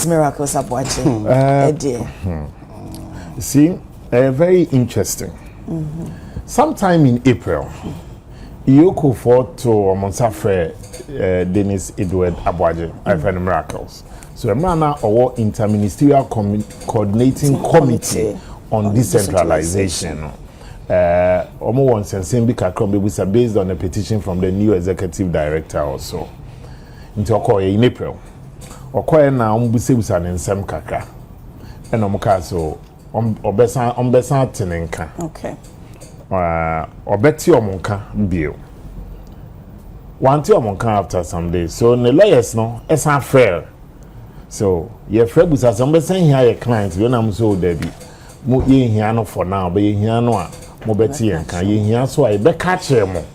these miracles Aboagye? See, very interesting. Sometime in April, Awuku fought to Monsafre Dennis Edward Aboagye, ay3hu miracles. So a man or interministerial coordinating committee on decentralization. Almost once and same based on a petition from the new executive director also. Into in April. Okoye na busa ne nsem kakra. And so obesa tenenka. Okay. Obeti omonka bio. Wanti omonka after some days. So the lawyers no esa fair. So your friend was as obesa here your clients when I'm so debi. Mo ye hia no for now, but ye hia no a mo beti enka ye hia so I be catch mo.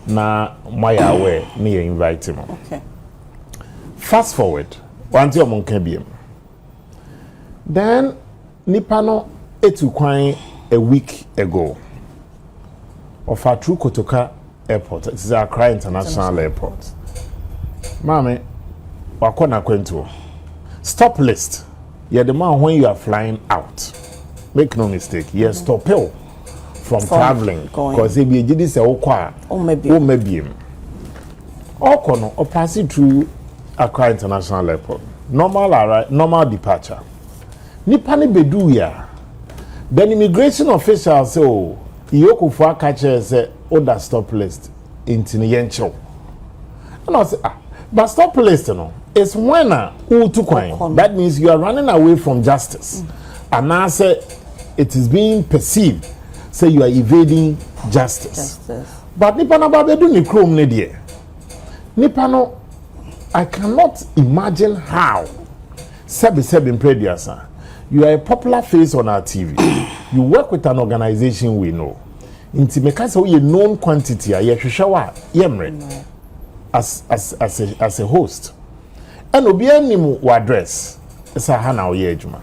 Na moya aware me invite mo. Okay. Fast forward, wanti omonka biem. Then Nipano etu kwan a week ago of ay3hu Kotoka Airport. It is Accra International Airport. Mame, wakona kwento. Stop list. You're the man when you are flying out. Make no mistake. You're stop from traveling. Because if you did this, maybe. Okono, or pass it through Accra International Airport. Normal departure. Nipani bedu ya. Then immigration officials say, oh, Awuku for catcher say, oh, that stop list into the yencho. And I say, but stop list, no. It's when who took one. That means you are running away from justice. And now say it is being perceived, say you are evading justice. But Nipano babedu ni chrome ne die. Nipano, I cannot imagine how. Sebi in Prediasa. You are a popular face on our TV. You work with an organization we know. Inti meka say you known quantity a yehwehwa yemre as a host. And obi anim wo address esa ha na oye adwuma.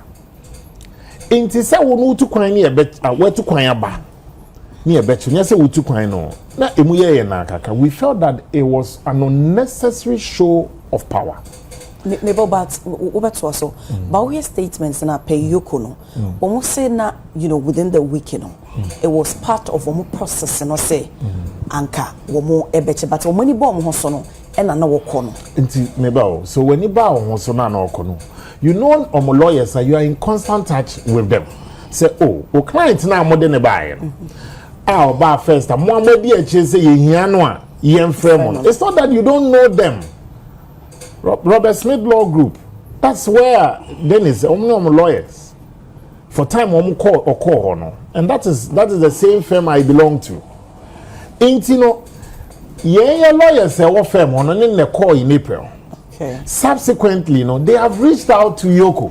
Inti say wo no tu kwan ne wetu kwan aba. Ne ebechu ne say wo tu kwan no. Na emu ye na kaka. We felt that it was an unnecessary show of power. Maybe but also but we statements na pay Awuku no almost say na within the week it was part of one process no say anka wo ebeche but when you bomb so no e na wo kono nti maybe so when you ba wo so na kono lawyers you are in constant touch with them say o client na mo de ne buy ba first mo amadi a che say ye hia no a ye mfrem no it's not that you don't know them. Robert Smith Law Group. That's where Dennis, lawyers. For time, call no, and that is the same firm I belong to. Intino, yeah, lawyers say what firm on in the call in April. Okay. Subsequently, they have reached out to Awuku.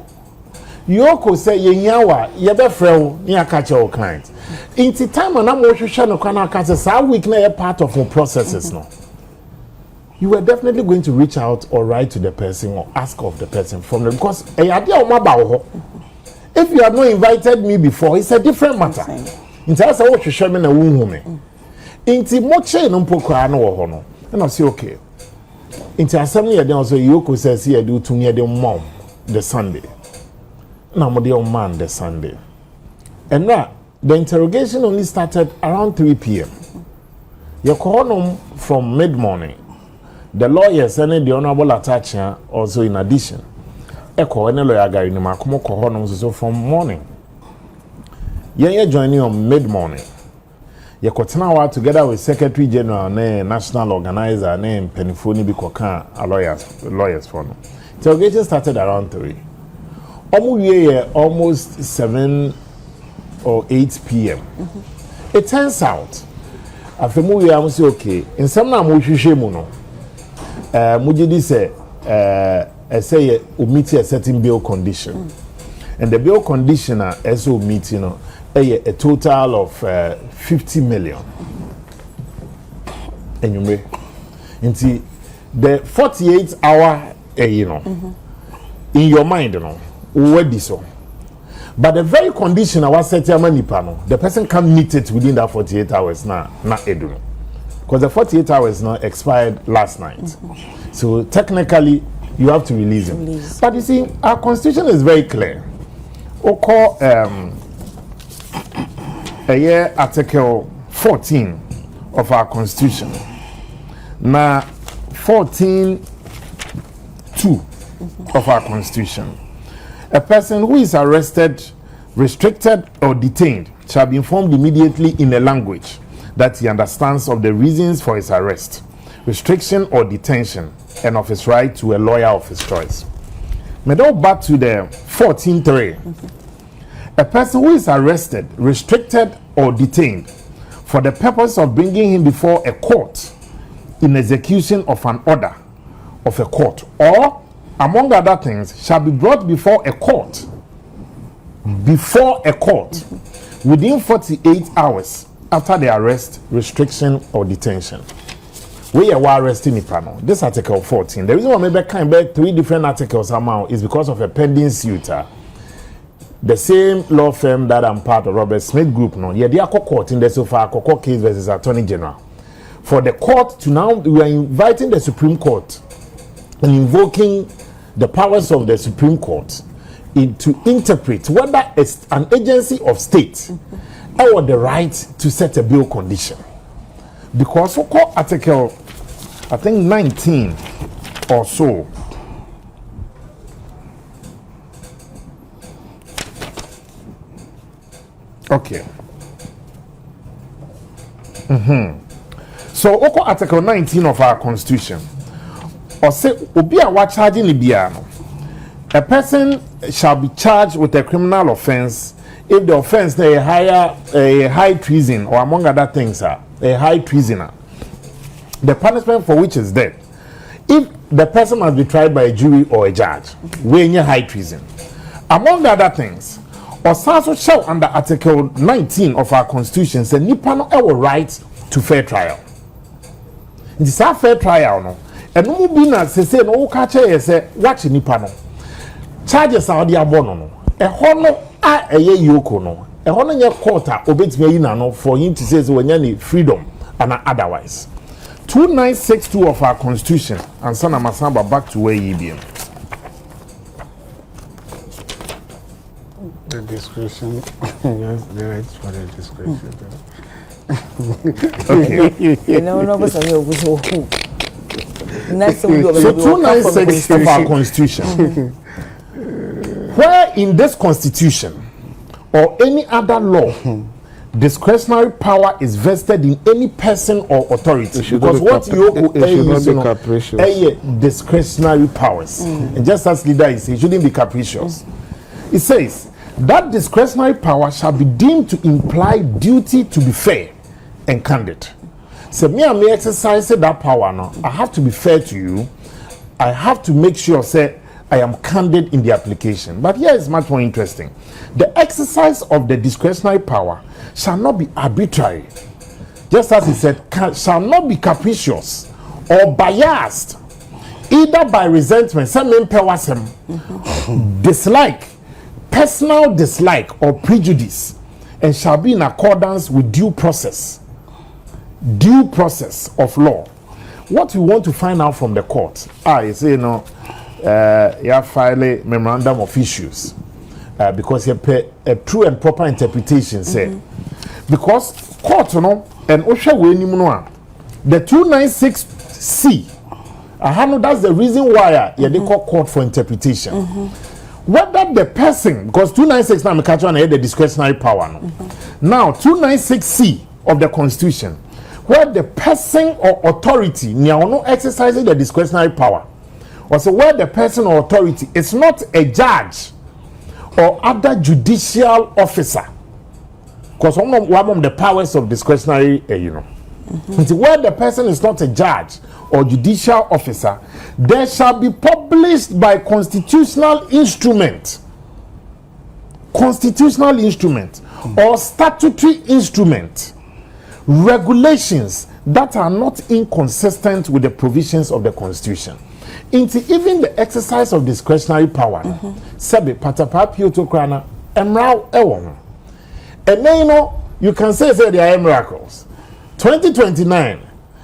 Awuku say yenyawa yebe frel near catch your client. Inti time and I'm watching no kana catch say week na part of the processes no. You were definitely going to reach out or write to the person or ask of the person from them because if you have not invited me before, it's a different matter. In terms of what you show me na woman. Inti moche no mpokra no wo no. And I say okay. Inti assembly then also Awuku says here do to me the mom the Sunday. Na mo the man the Sunday. And now the interrogation only started around 3 p.m. You call them from mid-morning. The lawyers and the honorable attacher also in addition. Echo any lawyer guy in Makumo Kohonom so from morning. You joining on mid-morning. You continue together with Secretary General and National Organizer name Penifoni Bikoka lawyers for no. Interrogation started around 3. Almost 7 or 8 p.m. It turns out after movie I was okay. In some na no. Mujidi say meet a certain bail condition. And the bail conditioner also meet a total of 50 million. And you may the 48 hour in your mind already so. But the very condition I was set the person can meet it within that 48 hours now, not because the 48 hours now expired last night. So technically you have to release him. But you see, our constitution is very clear. We call Article 14 of our constitution. Now 14(2) of our constitution. A person who is arrested, restricted, or detained shall be informed immediately in a language that he understands of the reasons for his arrest, restriction, or detention, and of his right to a lawyer of his choice. May go back to the 14(3). A person who is arrested, restricted, or detained for the purpose of bringing him before a court in execution of an order of a court, or among other things, shall be brought before a court within 48 hours after the arrest, restriction, or detention. We are arresting Nipano. This Article 14. The reason why maybe can be 3 different articles somehow is because of a pending suit. The same law firm that I'm part of, Robert Smith Group, no, yeah, they are court in the so far court case versus Attorney General. For the court to now, we are inviting the Supreme Court and invoking the powers of the Supreme Court to interpret whether it's an agency of state or the right to set a bail condition. Because we call Article, I think 19 or so. Okay. So, Oko Article 19 of our Constitution, or say, Obia wa charging Libiano, a person shall be charged with a criminal offense if the offense is a high treason, or among other things, a high treasoner, the punishment for which is death. If the person must be tried by a jury or a judge, weighing a high treason, among other things. Or also show under Article 19 of our Constitution, say nipa no ewo right to fair trial. It is a fair trial no. And no be na say no ka che say watch nipa no. Charges are the abono no. E ho no a eye yoko no. E ho no nye court a obetime yi na no for him to say when you freedom and otherwise. 2962 of our Constitution and sana masamba back to where you be. The discretion, yes, the right for the discretion. Okay. You know, but I was so 296 of our Constitution. Where in this Constitution or any other law, discretionary power is vested in any person or authority. Because what you discretionary powers. And just as leader is, it shouldn't be capricious. It says that discretionary power shall be deemed to imply duty to be fair and candid. So me and me exercise that power now. I have to be fair to you. I have to make sure say I am candid in the application. But here is much more interesting. The exercise of the discretionary power shall not be arbitrary. Just as he said, shall not be capricious or biased, either by resentment, dislike, personal dislike or prejudice, and shall be in accordance with due process of law. What we want to find out from the court, you say, you have filed a memorandum of issues because you pay a true and proper interpretation. Say, because court, and the 296C, that's the reason why they call court for interpretation. Whether the person, because 296 now catch on the discretionary power. Now 296C of the Constitution, where the person or authority now exercising the discretionary power, or so where the person or authority is not a judge or other judicial officer, because one of the powers of discretionary, where the person is not a judge or judicial officer, there shall be published by constitutional instrument or statutory instrument regulations that are not inconsistent with the provisions of the Constitution. Into even the exercise of discretionary power, Sabi Patapapio to Krana, Emrao Ewon. And then you can say there are miracles. 2029,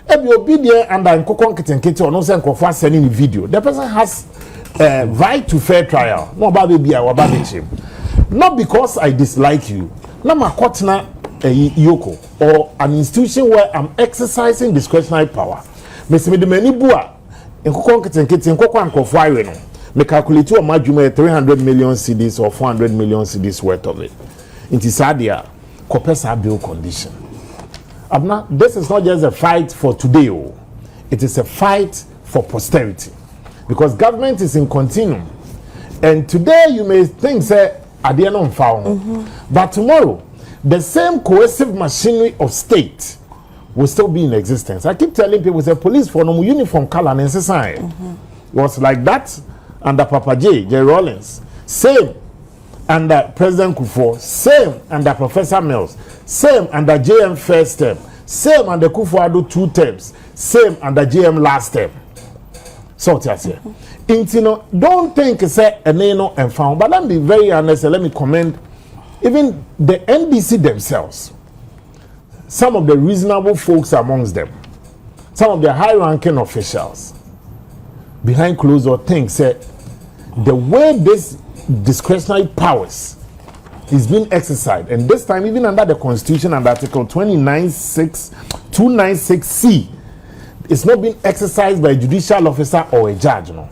Ebi obi there and nkokon ketenkete or no say nkofo sending the video. The person has right to fair trial. No about baby or about him. Not because I dislike you. Na makotna yoko or an institution where I'm exercising discretionary power. Mesi me de mani bua nkokon ketenkete nkokon nkofo awe no. Me calculate o madwuma 300 million cedis or 400 million cedis worth of it. Inti sadia kopesa bill condition. Abna, this is not just a fight for today, it is a fight for posterity. Because government is in continuum. And today you may think, say, Adianon found. But tomorrow, the same coercive machinery of state will still be in existence. I keep telling people, say, police for no uniform color and society. It was like that under Papa J. Rawlings. Same under President Kufuor, same under Professor Mills, same under JM first term, same under Kufuor 2 terms, same under JM last term. So that's it. Intino, don't think say a nano and found, but let me be very honest and let me commend even the NDC themselves. Some of the reasonable folks amongst them, some of the high-ranking officials behind closed door think say the way this discretionary powers is being exercised, and this time even under the Constitution and Article 296C, it's not being exercised by a judicial officer or a judge. No,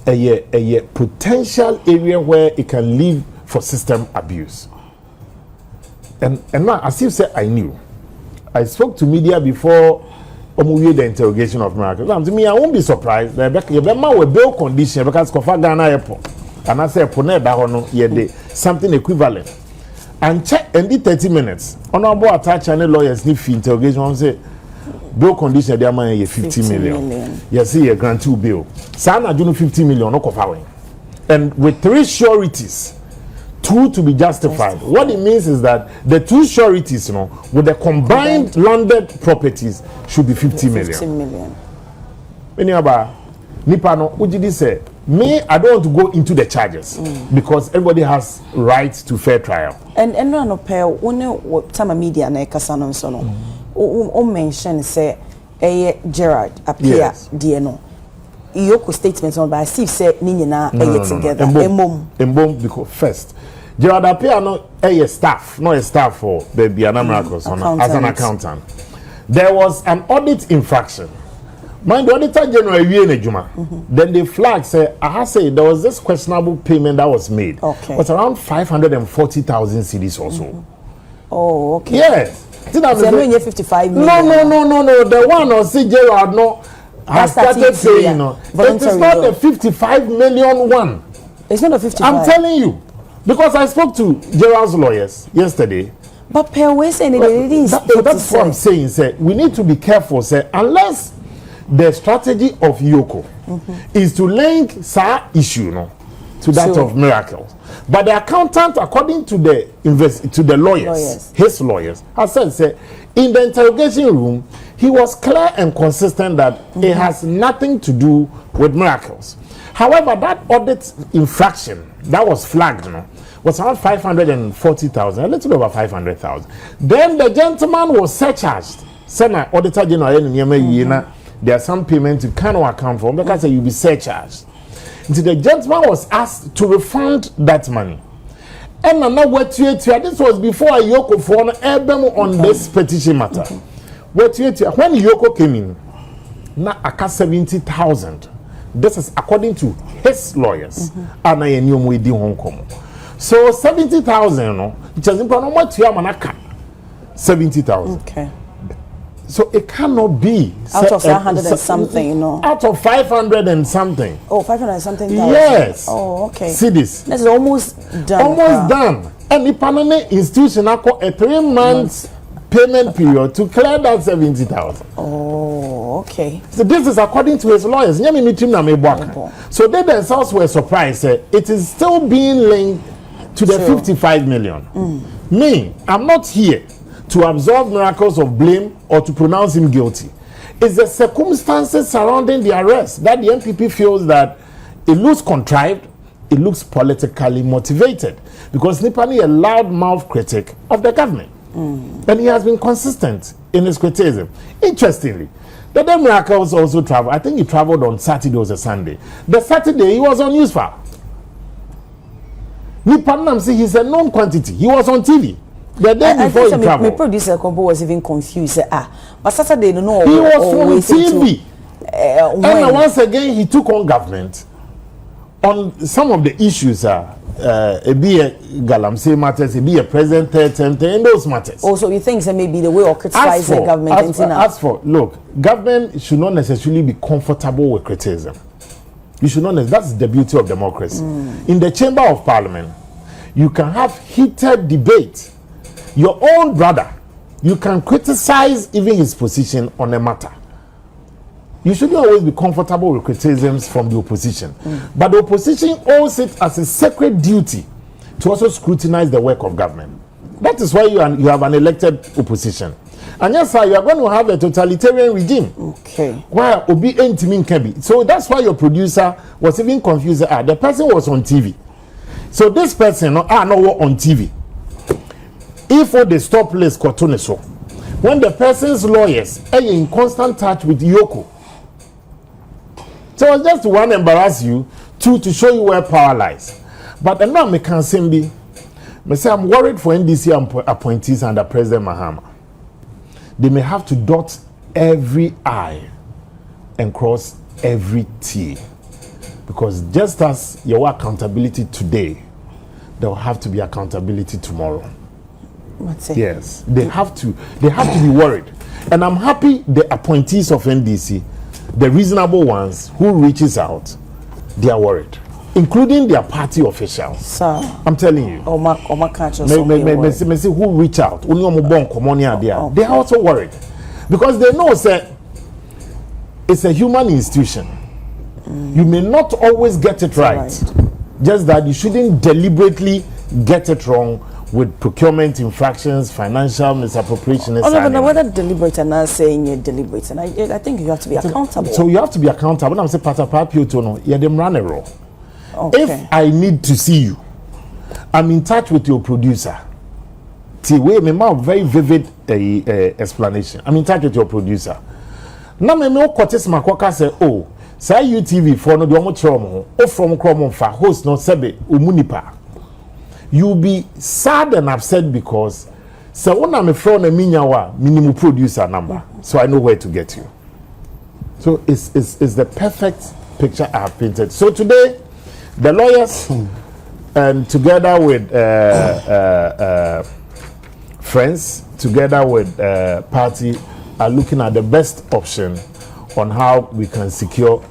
a potential area where it can lead for system abuse. And now, as you said, I knew. I spoke to media before the interrogation of miracles. To me, I won't be surprised that you have bail condition because Kofa Ghana Airport. And I say, something equivalent. And check and did 30 minutes. Honorable attach channel lawyers need fee interrogation. Say, bill condition, they are money 50 million. Yes, see a grant 2 bill. Sana do 50 million, no coffee. And with 3 sureties, 2 to be justified. What it means is that the 2 sureties, you know, with the combined landed properties should be 50 million. 50 million. Anyway, Nipano, what did he say? Me, I don't want to go into the charges because everybody has right to fair trial. And no pair one Sammi Media na kasano so no. O mention say Gerard appear Yes. no. Iyoko statements on by Steve said ni nyina together. Embom because first Gerard appear no staff, not a staff for baby miracles as an accountant. There was an audit infraction. Mind the auditor general then they flagged say there was this questionable payment that was made. Okay. It was around 540,000 cedis or so. Oh, okay. Yes. So 55 million. No. The one on C. Gerard has started paying. It is not the 55 million one. It's not a 55. I'm telling you. Because I spoke to Gerard's lawyers yesterday. But per way saying that's what I'm saying. Say, we need to be careful. Say, unless the strategy of Yoko is to link SAR issue to that of miracles. But the accountant, according to the lawyers, his lawyers, has said, say, in the interrogation room, he was clear and consistent that it has nothing to do with miracles. However, that audit infraction that was flagged, was around 540,000, a little over 500,000. Then the gentleman was surcharged. Senate Auditor General, there are some payments you cannot account for because you'll be surcharged. So the gentleman was asked to refund that money. And now what this was before Yoko for on this petition matter. When Yoko came in, now aka 70,000. This is according to his lawyers. And I knew we did Hong Kong. So 70,000, which is important. 70,000. Okay. So it cannot be out of 100 and something, out of 500 and something. Oh, 500 and something. Yes. Oh, okay. See this. That's almost done. Almost done. And the permanent institution a 3 months payment period to clear that 70,000. Oh, okay. So this is according to his lawyers. So they themselves were surprised. It is still being linked to the 55 million. Me, I'm not here to absolve miracles of blame or to pronounce him guilty. It's the circumstances surrounding the arrest that the MPP feels that it looks contrived, it looks politically motivated, because Nipani a loud-mouthed critic of the government. And he has been consistent in his criticism. Interestingly, the Miracles also traveled. I think he traveled on Saturday or Sunday. The Saturday, he was on Newsfile. Nipanam see he's a known quantity. He was on TV. The day before he traveled. My producer Kombo was even confused. But Saturday, no, he was on TV. And once again, he took on government on some of the issues. It be a Galamsey matters, it be a president third term, and those matters. Also, you think that maybe the way of criticizing the government. As for look, government should not necessarily be comfortable with criticism. You should not. That's the beauty of democracy. In the chamber of parliament, you can have heated debate. Your own brother, you can criticize even his position on a matter. You shouldn't always be comfortable with criticisms from the opposition. But the opposition owes it as a sacred duty to also scrutinize the work of government. That is why you have an elected opposition. And yes, sir, you are going to have a totalitarian regime. Okay. Why Obi Entimin Kebi. So that's why your producer was even confused. The person was on TV. So this person no on TV. If they stop less Kotoneso, when the person's lawyers are in constant touch with Yoko. So it's just to one, embarrass you, two, to show you where power lies. But now me can say I'm worried for NDC appointees under President Mahama. They may have to dot every I and cross every T. Because just as your accountability today, there will have to be accountability tomorrow. Yes, they have to be worried. And I'm happy the appointees of NDC, the reasonable ones who reaches out, they are worried, including their party officials. Sir, I'm telling you. Who reach out? They are also worried because they know that it's a human institution. You may not always get it right. Just that you shouldn't deliberately get it wrong with procurement infractions, financial misappropriation. No, whether deliberate and not saying you're deliberate, and I think you have to be accountable. So you have to be accountable. I'm saying, them run a roll. Okay. If I need to see you, I'm in touch with your producer. Very vivid explanation. I'm in touch with your producer. Now me no Cortes Makwaka say, oh, say UTV for no domo chomo, or from Cromon for host no sebe umunipa. You'll be sad and upset because so when I'm a friend of minyawa minimum producer number, so I know where to get you. So it's the perfect picture I have painted. So today, the lawyers and together with friends, together with party, are looking at the best option on how we can secure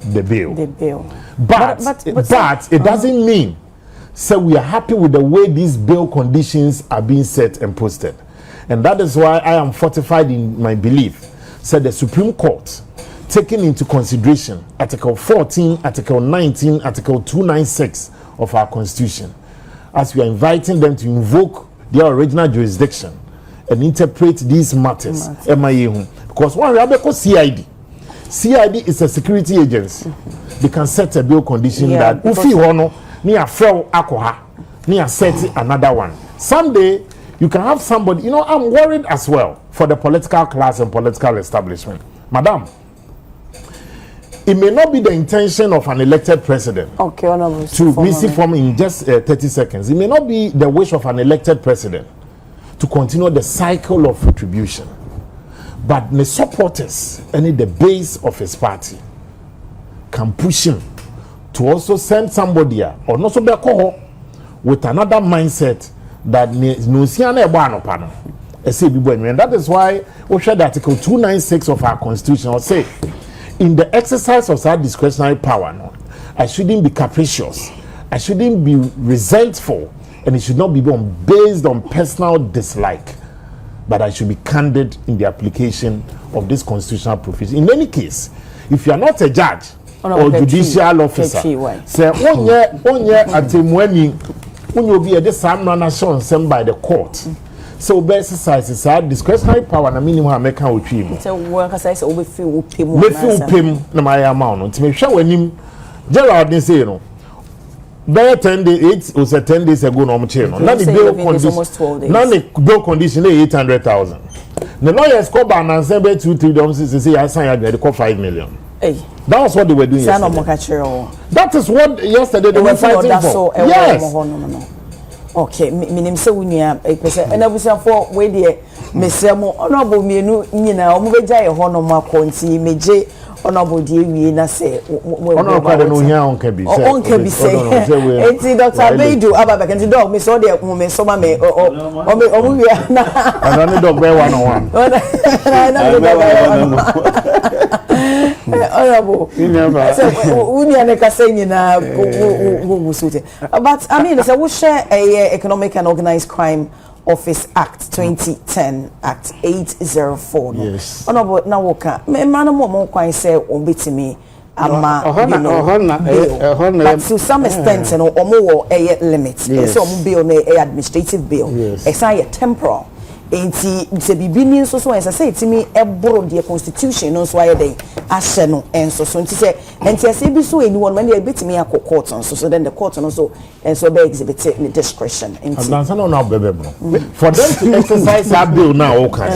the bill. But it doesn't mean. So we are happy with the way these bail conditions are being set and posted. And that is why I am fortified in my belief. So the Supreme Court, taking into consideration Article 14, Article 19, Article 296 of our Constitution, as we are inviting them to invoke their original jurisdiction and interpret these matters, because one CID is a security agency. They can set a bail condition that ufi hono ni a fraud akoha ni a set another one. Someday you can have somebody. I'm worried as well for the political class and political establishment, madam. It may not be the intention of an elected president to receive from in just 30 seconds. It may not be the wish of an elected president to continue the cycle of retribution. But the supporters and the base of his party can push him to also send somebody or not so with another mindset that and that is why we share the Article 296 of our Constitution or say in the exercise of that discretionary power, I shouldn't be capricious, I shouldn't be resentful, and it should not be based on personal dislike, but I should be candid in the application of this constitutional provision. In any case, if you are not a judge or judicial officer, say onye atemwani unyo be this nation sent by the court. So be exercise our discretionary power na minimum American otwi. Say work as I say obi feel pim na my amount. Nti me hwa wanim Gerald dey say By 10 days, it was 10 days ago. No, now the bill condition. Now the bill condition is 800,000. The lawyers call back and say 2-3 dollars. Say I signed they call 5 million. Hey, that was what they were doing yesterday. That is what yesterday they were fighting for. Yes. No. Okay, minim se wunia pese na busia for we de mesemo honorable mienu nyina omo beja ye ho no makonti meje honorable de wie na se honorable kwade no hia onka bi se onka bi se enti Dr. Beidu ababa kanti dog me so de mo me so ma me o wi na ana dog be 101 honorable unia ne kase nyina go musute but I mean say we share a Economic and Organized Crime Office Act 2010 Act 804 no. Yes. Honorable na woka me man mo kwan say ombetimi ama but to some extent no omo wo a limit so omo bill na a administrative bill a temporal enti se bibini nso so ensa say itimi eboro the constitution no so aye dey ahye no enso so enti say enti ase bi so eni won man dey betimi akọ court so then the court no so enso be exhibit the discretion enti Advansa no bebe for them to exercise that bill now okay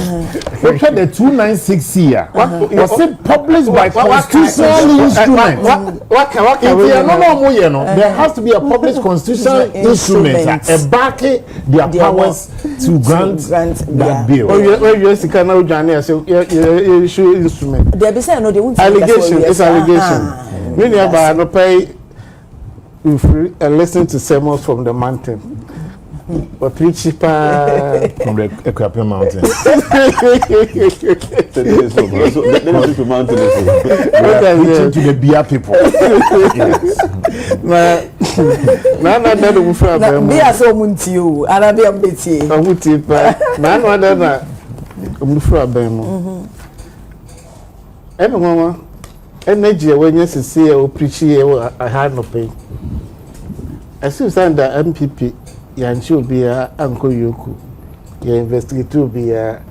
what the 296 here was it published by constitutional instrument what there has to be a published constitutional instrument a back their powers to grant that bill. You see, now Johnny say you issue instrument. They be say no, they won't. Allegation, it's allegation. Many of us no pay. Listen to sermons from the mountain, but preach from the Equapian Mountain. The mountain preaching to the Bia people. Na that we from Bia so muntio, Arabia beti. Amuti pa. Na no na we from them. Mama, energy when you see o preach here I had no pay. I see stand the MPP yanchi obi a anko yoku. You investigate obi a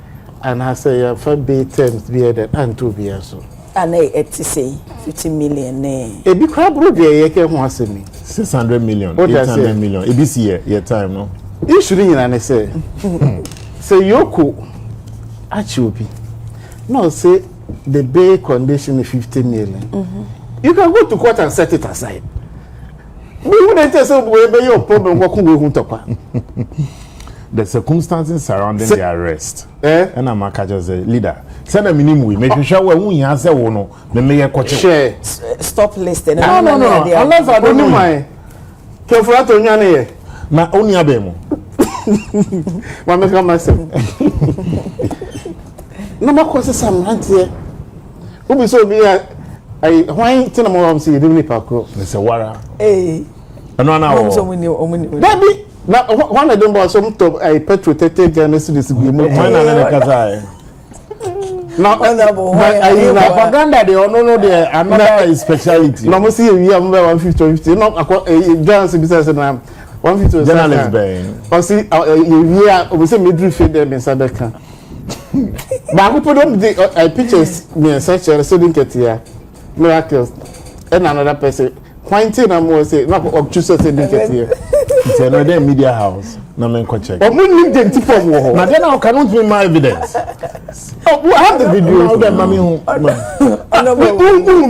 and I say ya for bay terms be that anto be so. And it say 50 million ne. E bi kwa bro dey ye ke ho asemi. 600 million, 800 million. E this year time no. You should in say. Say yoku achi obi. No say the bay condition is 50 million. You can go to court and set it aside. We wouldn't say we your problem the circumstances surrounding the arrest. And I'm just a leader. Send a minimum we make sure we answer one the mayor share stop listing. No. Unless I don't know my careful to nyane na only abemo. What make myself? No more cause some rant here. Who be so be I why tell them I'm saying the park. It's a wara. Eh. No. Baby, now one of them was some top a petrolated journalist this be more now propaganda they no there another speciality. No see we have 150 no journalist business na 150 journalist ben. O see we are we say midri feed them in Sadaka. But who put them the pictures me search so didn't get here. Miracles and another person pointing and more say no choose say didn't get here. It's another media house. No man can check. But we need them to form war. Now then I cannot bring my evidence. Oh, we have the video. Now then mommy who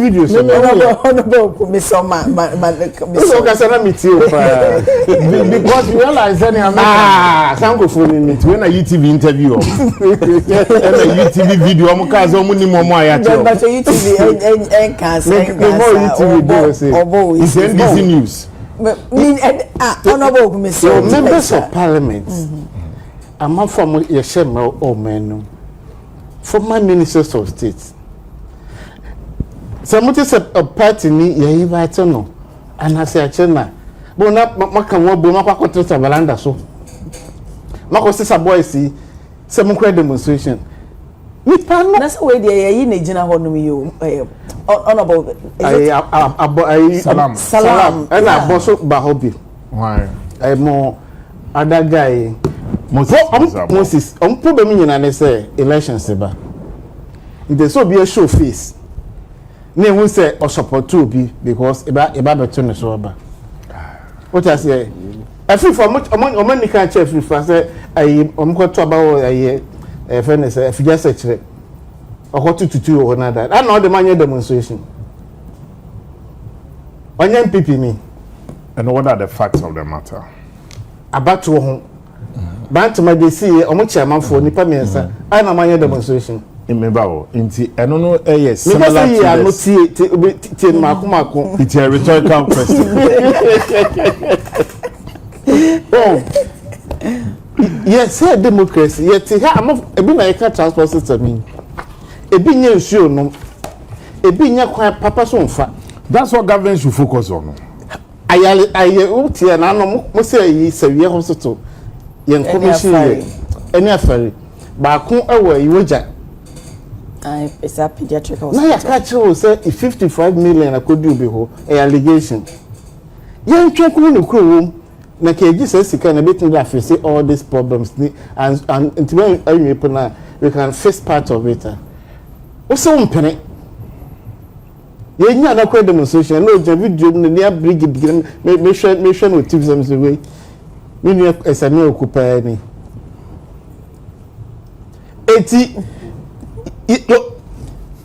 videos. Honorable Miss Soma so can meet you because you realize any sango phone meet when a YouTube interview and a YouTube video am cause omo ni mo aya cho. But YouTube en cast it's NDC news. Honorable Miss members of parliament. I'm from Yeshema or men. Former ministers of state. Somebody said a party ni ya invite no. And I say achena. But na maka wo bo maka ko trust Valanda so. Maka say boy see some demonstration. Me pan no. That's why they yi na gina ho no you honorable salam and I boso bahobi. Why? I more other guy Moses problem nyina ne say election seba. There so be a show face. Ne who say or support to be because eba beto ne so ba. What I say? I feel for much among the can't chef if I say I'm going to about a friend is if you just say or what to do or another. I know the manual demonstration. On young people me. And what are the facts of the matter? About to home. But my DC, or much I'm for Nipa Mensa, I know my demonstration. In Mebao, inti, I don't know, yes, similar to this. It's a rhetorical question. Oh, yes, democracy. Yet, I'm a bit transport system. A bit near sure, no. A bit near quite Papa Sonfa. That's what government should focus on. I must say, severe hospital. Young commission, any affair. But I away, you will it's a pediatric hospital. Now, I catch you say 55 million I could do behold a allegation. Young children who crew. Na keji says you can a bit that face all these problems and when we can face part of it. Also, penny. You know, no demonstration. No, video near Brigade mission with tips away. You as a new occupy. 80.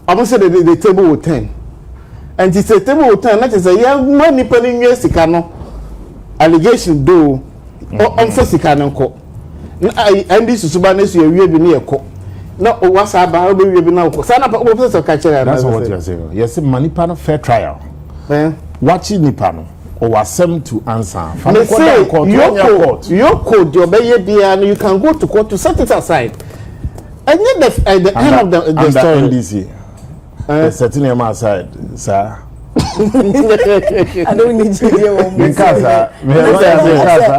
I said the table with 10. And it's a table with 10. That is a young money penny years allegation do on physical nko NDC subanes you we be near ko na what's about we be now ko sana professor catch that's what you are saying. Yes, manipa no fair trial watching nipa no or wasem to answer from court your code your be and you can go to court to set it aside and yet at the end of the story NDC setting him aside sir. I don't need to hear one more.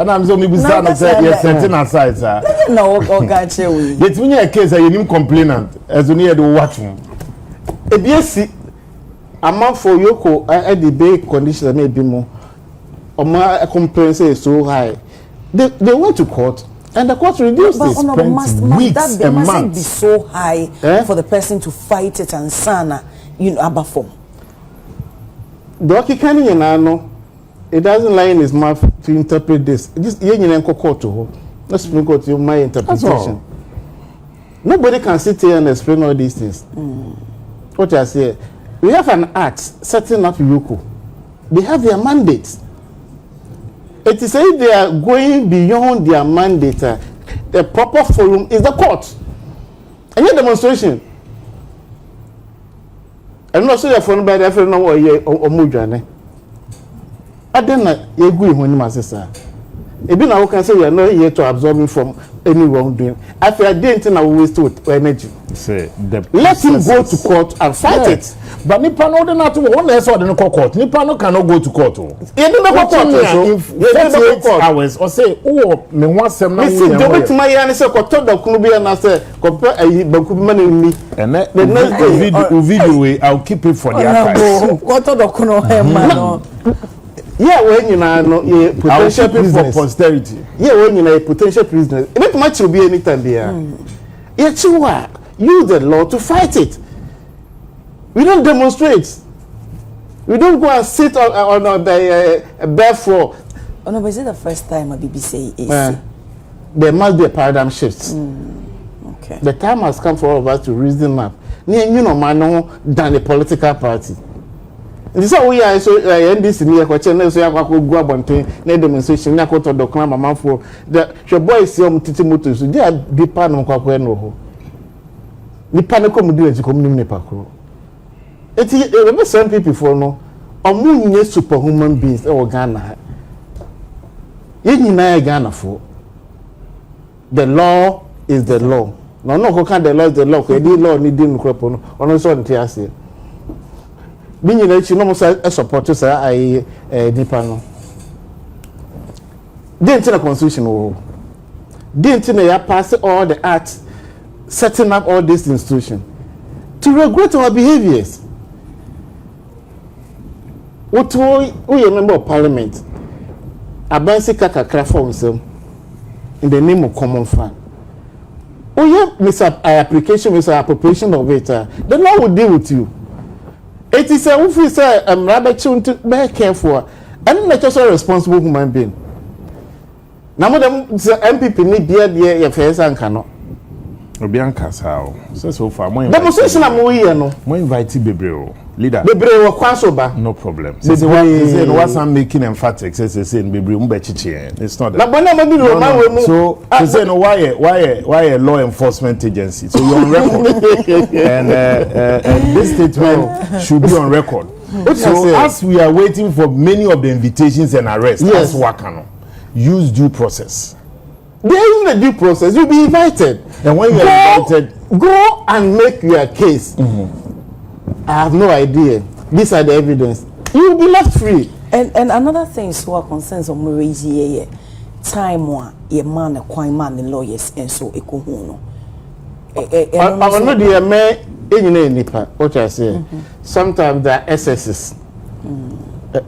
And I'm so maybe setting aside, sir. No, catch you. Yet when you're a case, you need complainant as you need to watch him. A BSc amount for Yoko at the bay condition may be more. Or my complaint is so high. They went to court and the court reduced it. Weeks and months. Must be so high for the person to fight it and sana, above form. Doki Kanye it doesn't lie in his mouth to interpret this. Just yen court to let's go to my interpretation. Nobody can sit here and explain all these things. What I say, we have an act setting up Awuku. They have their mandate. It is say they are going beyond their mandate. The proper forum is the court. And your demonstration. I'm not sure if by the friend or Mujane. I didn't agree when you must say, even I can say we are not here to absorb him from any wrongdoing. After I didn't know waste energy. Let him go to court and fight it. But Nipa no dey not one less or the court. Nipa no cannot go to court. You don't go to court. 48 hours or say, oh, me want some now. Listen, don't be to my and say, "Koto da kunu bi na say, compare ayi baku money me." And the next video, I'll keep it for the archives. Koto da kunu man. Yeah, when you know, potential business for posterity. Yeah, when you know potential business, it not much will be anytime there. Yet you are use the law to fight it. We don't demonstrate. We don't go and sit on the bare floor. Oh no, but is it the first time a BBC is? There must be a paradigm shift. Okay. The time has come for all of us to reason up. You know, man, than the political party. And this is we are so NDC near question. So you have to go about the demonstration. You have to do the man for the your boys. You have to motor. So they are be part of the no. The panic community is coming in the it is some people for no omu superhuman beings or Ghana. Yenina Ghana for the law is the law. No can the law is the law. The law need to crop on so ntiase. Being that you know say support to say I Nipa no. Didn't the constitution o. Didn't ya pass all the acts setting up all these institutions to regulate our behaviors. What we a member of parliament? Abansi kakra for himself in the name of common fund. Oh yeah, application, appropriation of it. The law will deal with you. It is a say rather to be careful. I'm not just a responsible human being. Now, them MPP need dear affairs and cannot. Obianka sao. So far, more demonstration am we here no. More invite Bebreo. Leader. Bebreo wa kwasoba. No problem. Say what I'm making emphatic say Bebreo mbechichi. It's not that. So say no why a law enforcement agency. So you're on record. And this statement should be on record. So as we are waiting for many of the invitations and arrests, yes, Wakano, use due process. There is a due process. You'll be invited. And when you are invited, go and make your case. I have no idea. These are the evidence. You will be left free. And another thing is what concerns on Malaysia, time one, a man, a quite man, the lawyers, and so it could no. I know the man in what I say. Sometimes there are excesses.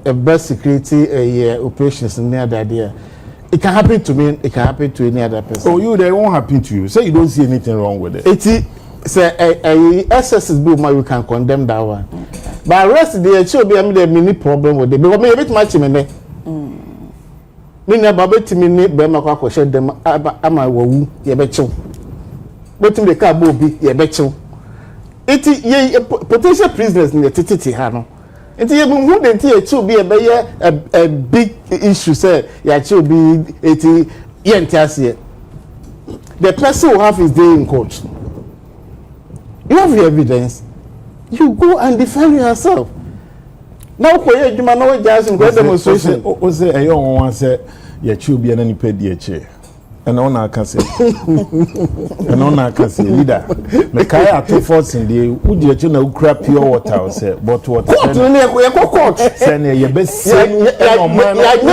A best security operations near the idea. It can happen to me, it can happen to any other person. Oh, they won't happen to you. Say you don't see anything wrong with it. It's excesses bill, we can condemn that one. But rest there should be a mini problem with it. Because me a bit much in me. Me never bet me Bema Quack shed them. Am I woo, ye bet you. But in the car booby, ye bet you. It is potential prisoners in the Titi Hano. It is who be a big issue, say, ya should be 80 years. The person who have his day in court. You have the evidence. You go and defend yourself. Now, you man know just in demonstration. Say a young one said, "Ya should be an any paid chair." And on I can say, and on I can say, leader. The kaya to force in the would you know crap pure water say, but what? Court. Send your best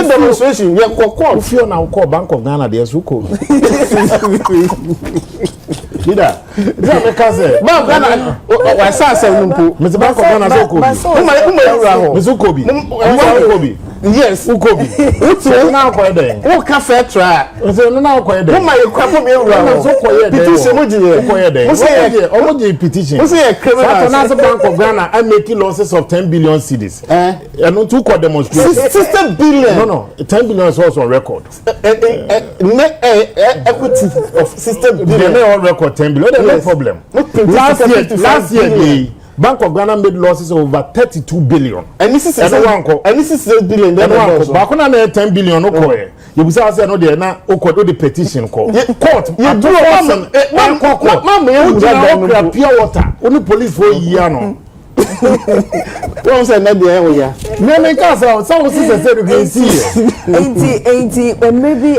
demonstration. You court. If you now call Bank of Ghana, there's who call. Leader, Bank Ghana. I saw some Mr. Bank of Ghana Zokobi. Yes, Ukobi. What's now quite there? What cafe try? Now quite there. My crap me around. So quiet. Petition. Petition. What's a criminal Bank of Ghana? I'm making losses of 10 billion cedis. And not 2 demonstrations. 60 billion. No. 10 billion is also on record. Equity of 60 billion. They on record 10 billion. No problem. Last year, Bank of Ghana made losses of over 32 billion. And this is 6 billion. Back when I 10 billion, okay. You will say no, they are not the petition court. Court, you do pure water. Only police for a year. No. What say na there we are. No make us some sisters say you can see. Maybe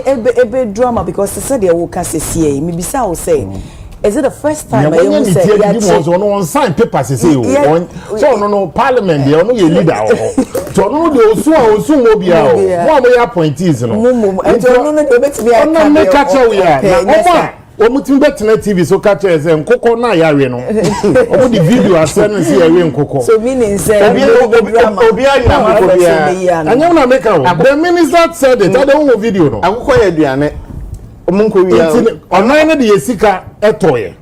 a drama because they said they will cast a CA. Maybe so say. Is it the first time I you say on sign papers say so no parliament there no leader so no dey osu obi a one way appointees no and no dey bet me no make catch we are omutim betena TV so catch us nkoko na yare no omo di video asem say yare nkoko so meaning say obi anya anya una make am the minister said it I don't video no akoko ya aduane online de yesika etoye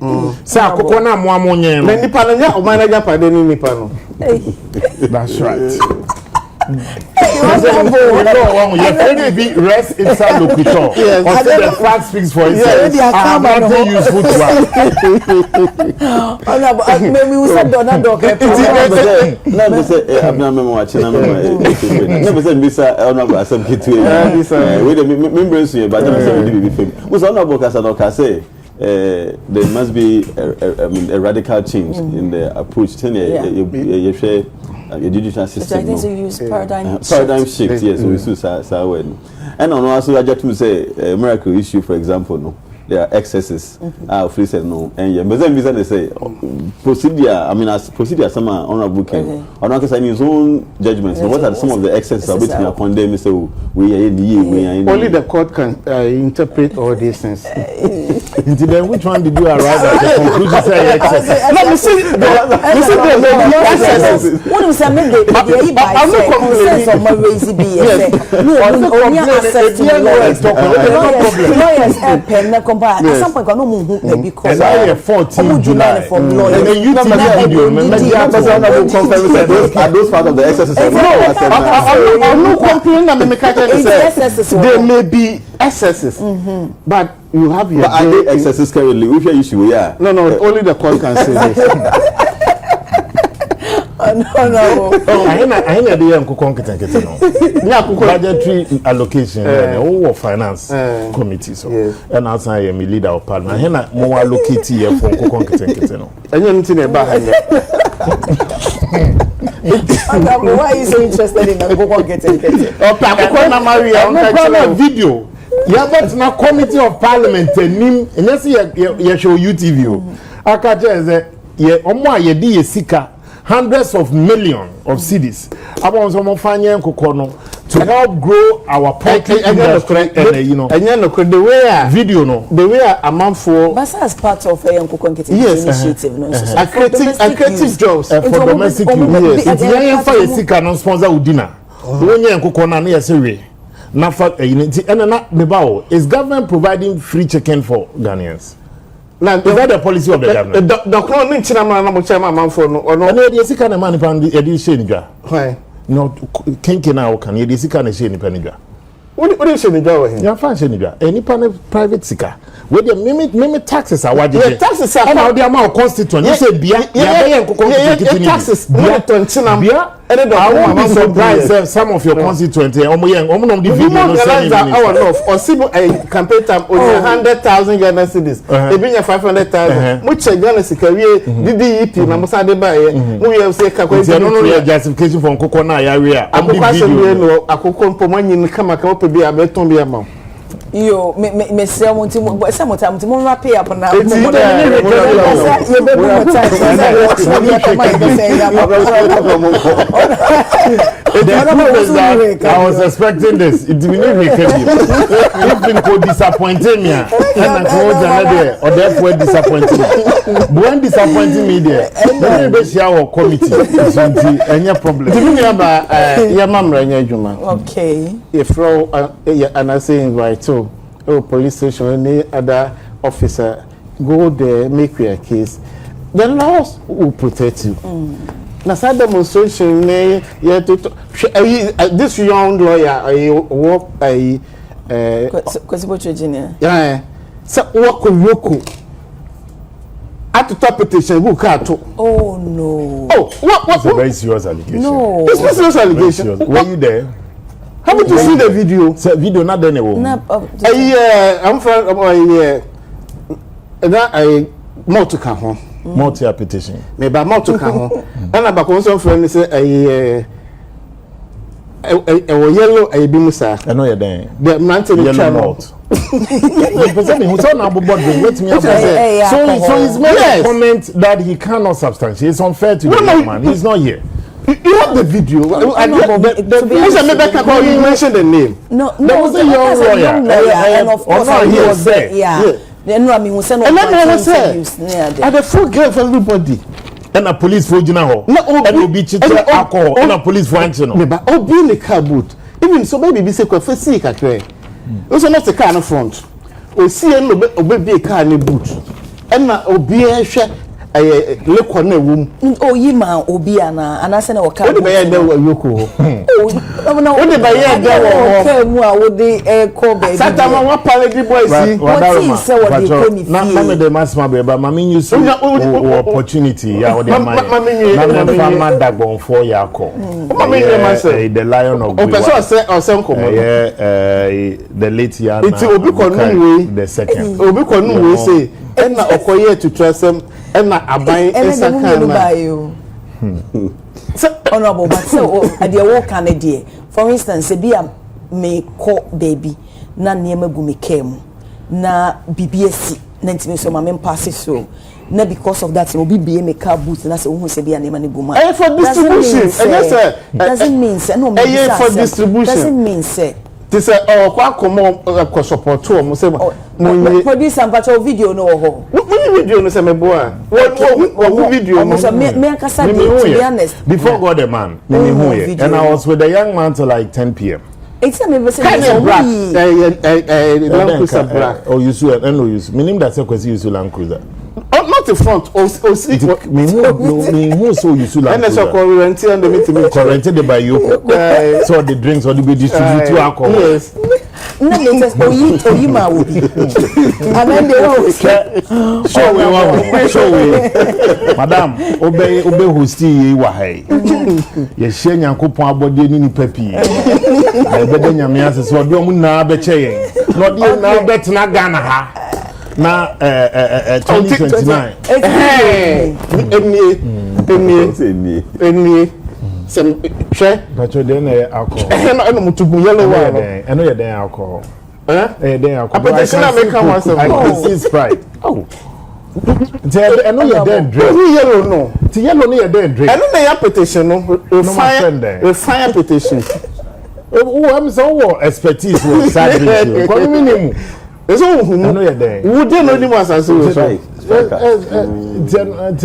sa akoko na moamonye no nipa na nya o manager pade ni nipa no that's right rest inside locutor. Yes. The fact speaks for itself. I'm not useful to us. Maybe we said Donald Duck. No, say I'm not watching. Never said Mr. Honorable Asam Kitu. We the members here, but never said we be famous. Was Honorable Kasanoka say? There must be a radical change in the approach to your judicial system. I think you use paradigm shift. Yes, we use and on also I just to say a miracle issue, for example, no. There are excesses. Free said no, and yeah, but then they say procedure. I mean, as procedure, some are honorable king. Or not because his own judgments. So what are some of the excesses of which we are condemned? So we are in the only the court can interpret all these things. Until then, which one did you arrive at the conclusion? Say excess. No, you see the excesses. What you say? Make the I'm not complaining. Of my raising BS. No, only access to lawyers pen na compare. At some point, no move because I have 14 July from lawyer. And then you TV video. Are those part of the excesses? I'm not complaining. There may be excesses, but you have your. But are they excesses currently? Which issue? Yeah. No, only the court can say this. No. I hear the young concrete no. Budgetary allocation or finance committee so. And outside I am leader of parliament. I hear more allocate here for concrete no. And you need behind why are you so interested in concrete? Video. Yeah, but na committee of parliament nim and you show UTV. Akaje say ye omo ayedi ye sika hundreds of millions of cedis. About some fanya kokono to help grow our poultry industry and you know. And the way video no. The way a man for. But as part of a initiative, no. A creative jobs for domestic use. It's very for a sika non sponsor udina. When you kokono na say is government providing free chicken for Ghanaians? Now, is that the policy of the government? The cloning chairman for no, or no, the Sikan man upon the edition. Why? No, Kinkin now can you Sikan a shame peniga? What do you say? You're fancy, any private Sika. Where the mimic taxes are what the taxes are now the amount constituent. You say, taxes, I won't be surprised if some of your constituents or Sibo a campaign time only 100,000 Ghana cedis. They bring a 500,000. Which a Ghana career DDEP Namusa de Baye. We have say justification from Kokona area. I'm a Kokon Pomani Kamaka be a beton be a mouth. Yo, me say I want to sometime to more pay up now. I was expecting this. It didn't make It's been so disappointing me. And I told another or therefore disappointing. When disappointing me there, then we share our committee. Any problem? Your mom ran your juma. Okay. If and I say invite so. Oh, police station, any other officer, go there, make your case. The laws will protect you. Now, some demonstration, this young lawyer, I work by Virginia. Yeah, so work with Awuku. At the top petition, who can't. Oh no. Oh, what? It's a very serious allegation. No, it's a serious allegation. Were you there? Haven't you seen the video? The video not there anymore. I'm from I more to come home. Multi petition. Maybe more to come home. And about some friends say a yellow a bimusa. I know you're there. The mountain yellow. So he's made a comment that he cannot substantiate. It's unfair to the young man. He's not here. You have the video. You mentioned the name. No, there was a young lawyer. And of course, he was there. Yeah. Then I mean, we send and then I said, "I the full girl for everybody." And a police for general. No, and will be cheated alcohol. And a police for action. But oh, be in the car boot. Even so, maybe be say for see car. Also, not the car in front. O see and be a car in the boot. And now be a share. Look on the room. Oh, you man, Obiana, and I said, "Oh, what the buyer there were Yoko? Oh, no, what the buyer there were the call baby. Satama, what party boy see? What is so what you call me? Not the mass mobile, but Mammy, you see opportunity. Yeah, what the man that go for Yako. The lion of or some the late Yana. It's Obiko the second. Obiko no say, and now Okoye to trust them. And I buy you. So honorable, but so at the work Canada. For instance, a beer may call baby, na near gumi came, na BBSC, Nancy, so my men passes through. Not because of that, so be a car boot, and that's who say be a name and guma. For distribution, doesn't mean say no. For distribution doesn't mean say This kwa komo support to mo say mo producer mpacho video no ho. Mo video no say me boa. What video no. Me akasa to be honest. Before God the man, me who and I was with the young man till like 10 p.m. It's a me say black. Land Cruiser black. Oh, you see, no use. Meaning that say kwesi use Land Cruiser. Oh, not the front. Oh, see. Me who so use Land Cruiser. And so currency and the meeting. Currented by you. So the drinks or the be distributed to alcohol. Yes. No, it's oyi ma wo. And then they will show we. Madam, obey hosti ye wa hai. Ye share Nyankopon abode ni papi. I bede nyame ase so do mu na be che yen. No de na betena Ghana ha. Na 2029. Eni sem hwe but you dey alcohol. Eno mutubu yellow one. Eno ye dey alcohol. Den alcohol. I can see Sprite. Oh. Eno ye dey drink. Yellow no. Ti yellow no ye dey drink. Eno na ya petition no. Refine petition. Oh, I'm so expertise with side drink. Ko mi ni mu. Eso hu eno ye den. Wo dey no ni mu asase wo so. Ti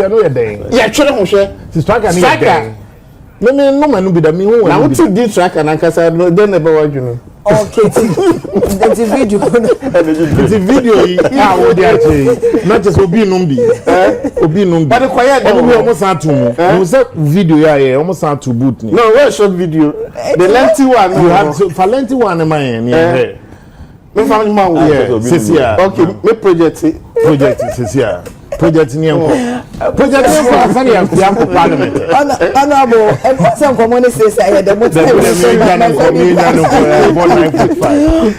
eno ye den. Ya twere ho hwe. Ti striker ni ye den. Me no manu bi da me hu na what did track and kasa no den na be wadwunu. Okay, the video. The video ah wo dey ache. Not just obi numbi. Obi numbi. But the quiet no we almost had to. No say video ya almost had to boot ni. No, where short video. The lengthy one you have so for lengthy one man here. Me family man wo. Sisia. Okay, me project Sisia. Project ni enko. Project ni enko asani ya parliament. Honorable, and some community say the most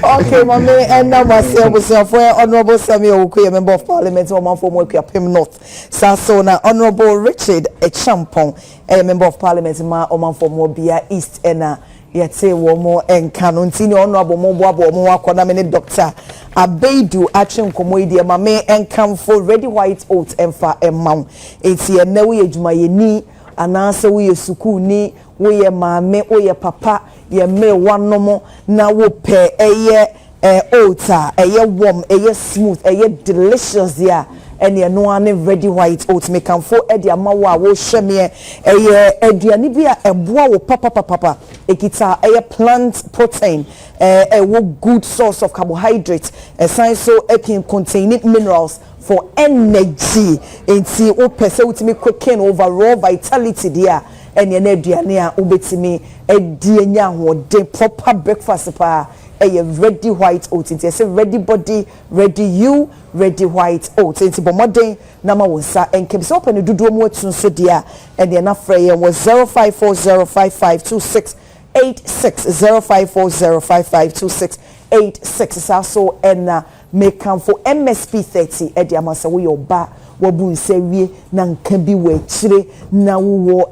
okay, mama, and now myself for Honorable Sammi, Awuku, member of parliament, one for Mokuapim North. Sasona, Honorable Richard Echampong, a member of parliament, Oman for Mobia East, and yet say one more and Canonti, Honorable Mobo, Moakona, many doctor. Abeidu action comedy mame and come for ready white oats and fa emma. It's here no way jumaye ni anasa we suku ni we mame we papa ye me one no more na wo pe oata warm smooth delicious ya and ye no one ready white oats me come for edia mawa wo hweme aduane bia eboa wo papa ekita plant protein wo good source of carbohydrates science so it can contain minerals for energy enti wo pese utimi quicken overall vitality dia and ye na aduane a ubetimi edi enya ho proper breakfast pa ready white oats. It's say ready body, ready you, ready white oats. It's modern nama wonsa and keep up and do more so dear and the enough frame was 0540552686 0540552686 also and make come for MSP 30 at the amasa we oba wabun say we nan can be we chire na wo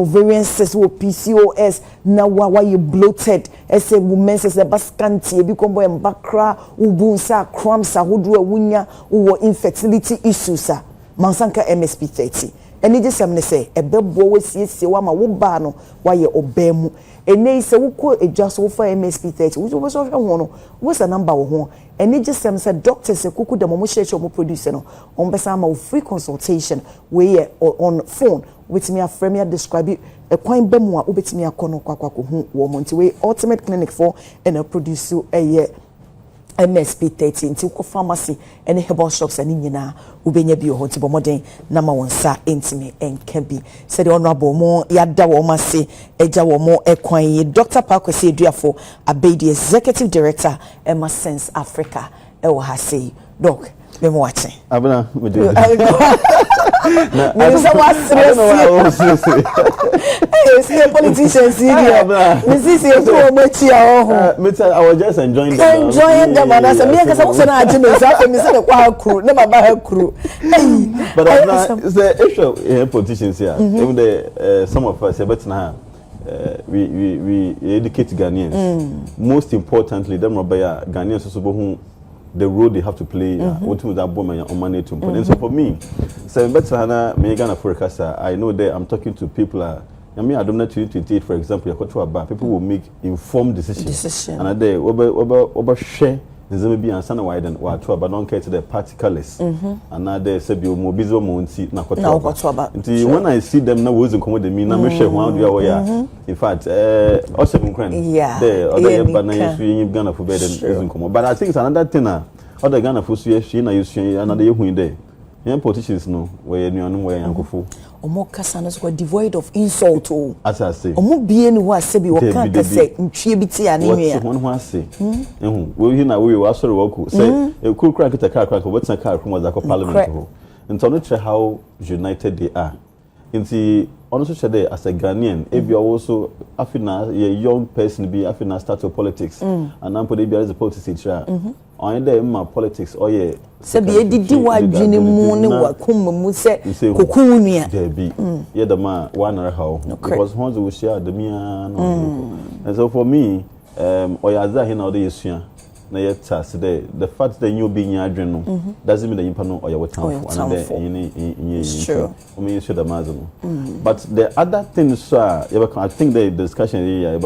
variances wo PCOS na wa you bloated as a woman says the bascanti bi kombo embakra ubun sa cramps ahodo awunya wo infertility issues mansanka MSP 30 eni je sem ne say ebebo we siesie wa ma wo ba no wa ye obemu ene se wo ko adjust wo fa MSP 30 wo so hwe ho no wo sa number wo ho ene je sem say doctors se kuku da mo share mo producer no on besa ma free consultation we on phone with me a frame ya describe a kwan bemu a obetimi akono kwakwa hu wo mo nti we ultimate clinic for and a producer MSP 30 nti ko pharmacy and herbal shops and nyina ubenya bi ho nti bomoden na ma wonsa entimi enka bi said honorable mo yada wo ma se eja wo mo ekwan yi Dr. Pakwesi Eduafo Abedi executive director Emma Sense Africa e wo ha sei doc me mo wache abana we do na so was serious hey politicians here we see you to mechi I was just enjoying them and I said me ka so na age me so me say the kwa crew na baba ha crew but it's the issue in politicians here even the some of us but now we educate Ghanaians most importantly them Robaya Ghanaians also who the role they have to play ultimately that woman on money to and so for me so better Hana me Ghana forecast I know that I'm talking to people I mean, I don't know 2028, for example, people will make informed decisions. And a day, over share. Nzeme bi ansa na widen wa to aba don care to the party colors and now they say be mo bizo mo nti na kwato aba nti when I see them na wo zi komo de mi na me hwe ho adu ya ya in fact also been crying there other ba na yesu yin Ghana for better than komo but I think it's another thing other Ghana for so yesu na yesu another yehu there young politicians no we nuanu we yankofo omo kasa no so devoid of insult o as I say omo bie ni ho asebi wo kan kase ntwie bi ti anewia what's one ho ase we hi na we asori woku say e kura kita car ko wetin car ko was parliament ho nti no try how united they are nti ono so there as a Ghanaian if you are also afina a young person be afina start your politics and now put be as a politics on there my politics oh yeah se bi edidi wadwene mu ne wakom mu se kokunua there be yeah the man one how because once we share the me and so for me oyaza he na dey yesua na yet today the fact that you being adwen no doesn't mean that you know oya town for another in sure I mean you should imagine but the other things I think the discussion here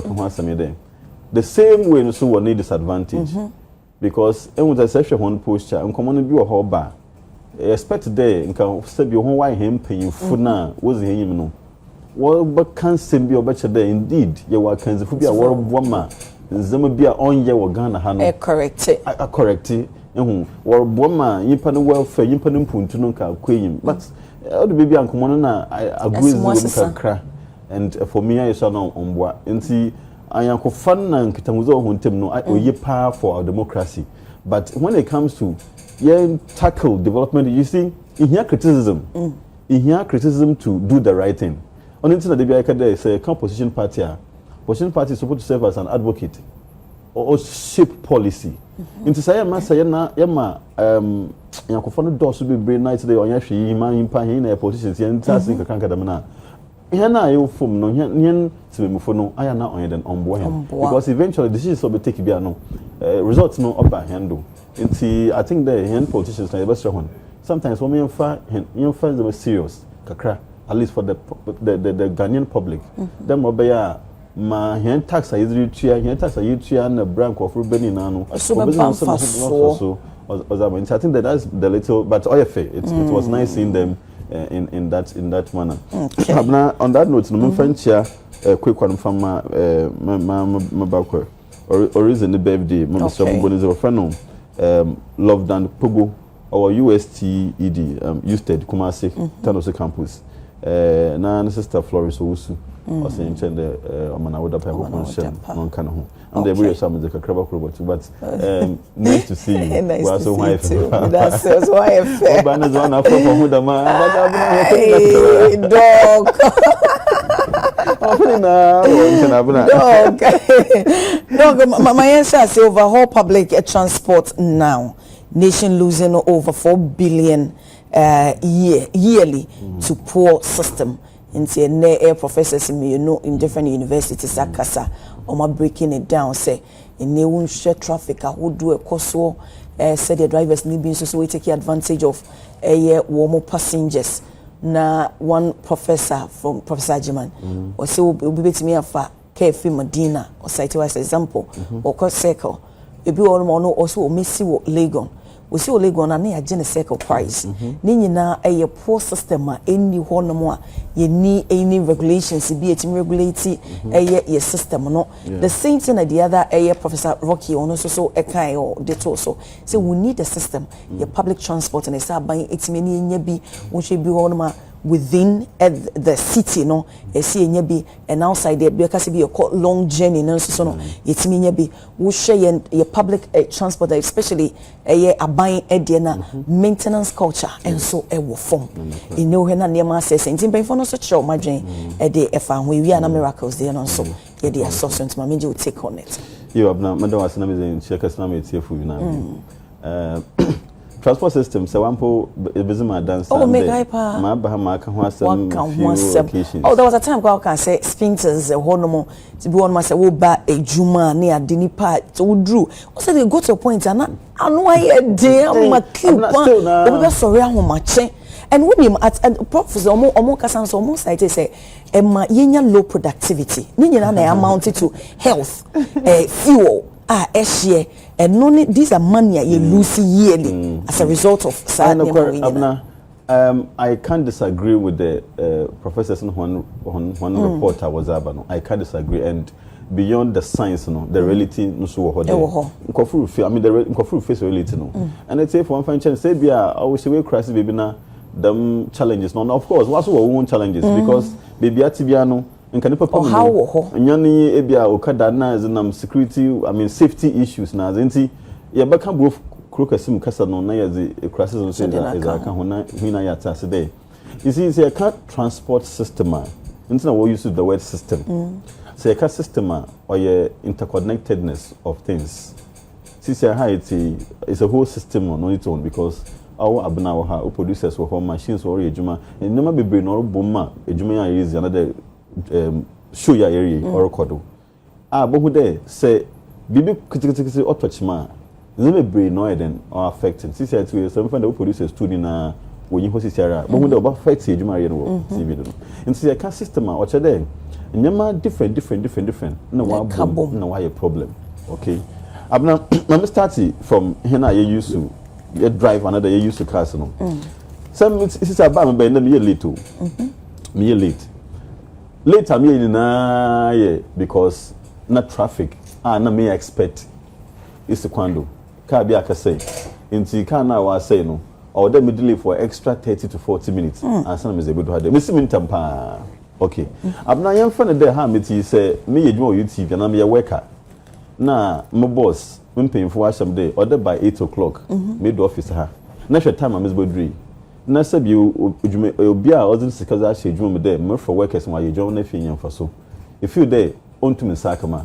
the same way so we need disadvantage because when we say one posture and common be a ba expect there nka say be ho why him pay food na was him no what can be obecha there indeed you wa kan fu be a war boma nzema bia onye wo Ghana ha no correct war boma yipa no welfare yipa no mpuntu no ka kweyim but all the baby ankomo no na agree with kakra and for me I saw no onboa nti ayanko fan na nkitamuzo ho ntem no oye pa for our democracy but when it comes to tackle development you see in here criticism to do the right thing on internet dey be say a composition party is supposed to serve as an advocate or shape policy into say ma say na yema yankofo no do so be brain night dey onya hwe man impa hin na politicians yen tasin kakanka dem na here na you form no yen tibemufo no aya na onye den onbo him because eventually decisions will be taken be no results no upper handle into I think the hen politicians na best one sometimes when you find them serious kakra at least for the Ghanaian public them obey ma hen tax is na branch of Rubeni nano so I think that's the little but it was nice seeing them in that manner. On that note no French quick one from my back or reason the birthday Mr. Bonizo friend Love Dan Pogo our USTED USTED Kumasi Tanosi campus na sister Florence Owusu or saying the Omana would have non kind of and the very some the Kakraba but nice to see you. Nice to see you too. That's why I feel. Banners one after who the man dog. My answer is overhaul public transport now. Nation losing over 4 billion yearly to poor system. Into air professors in different universities akasa or breaking it down say in ne share traffic I would do a course said the drivers need be so we take advantage of warm passengers na one professor from Professor Jiman or say will be to me afa Kefi Medina or cite as example or cross circle e bi all no also missy Legon we see Legon na ya gene circle price ni nyina poor system a any ho no mo a ye ni any regulations be it regulate your system no the same thing at the other Professor Rocky on so kind or the so say we need a system your public transport and say buying it many nya bi we should be on within the city no see nya bi and outside there because be a long journey no so no it nya bi we share your public transport especially buying na maintenance culture and so will form you know when na near says in pay for no such show my dream dey efa we are na miracles there no so yeah they are so to my will take on it you have na madam was na me in check us na me tie for you na transport system so one po bezima dance ma ba ma ka ho asem few oh there was a time I can say spinters honomo to be one ma say wo ba ejuma na ade ni pa so drew o say they go to a point and I know I dey am ma keep on we be sorry ahoma che And when you at prof is almost kasan so almost like say yenya low productivity ni nyina na amounted to health fuel share and no these are money you lose yearly as a result of I can't disagree with the professors when reporter was up. I can't disagree, and beyond the science, the reality no so what I mean the face reality and let's say for one fine chance say be I wish we crisis baby na them challenges no of course what's our own challenges because baby atibiano and can papa nyani ebia okada na as security I mean safety issues na enti ya baka both krokasim kasa no na ya the crisis on say is aka hona hina ya ta today you see say a transport system into na we use the word system say a system or your interconnectedness of things see say how it's a whole system on its own because our abna our producers or machines or ejuma and never be brain or bomma ejuma is another show ya area or kodo but who there say bibi kritikiti otwachima zeme brain no eden or affecting see say to some find the producers too na when you host area but who there affect ejuma area no tv no and see a system or there nyama different no one no why a problem okay abna let me start from here na you used to you drive another you used to cars no some it's about me na late to me late am here na yeah because na traffic na me expect is kwando car bi akase inti car na wa say no or them delay for extra 30 to 40 minutes and some is able to have them me see me tampa okay abna yam fa na there ha me ti say me yedwuma o YouTube na me worker na my boss me painful asham day order by 8 o'clock me do office ha na hwe time am is bodri na sabi odwuma obi a ozin sikaza she dwuma me there me for workers ma yedwuma na fi nyamfa so if you there onto me sakama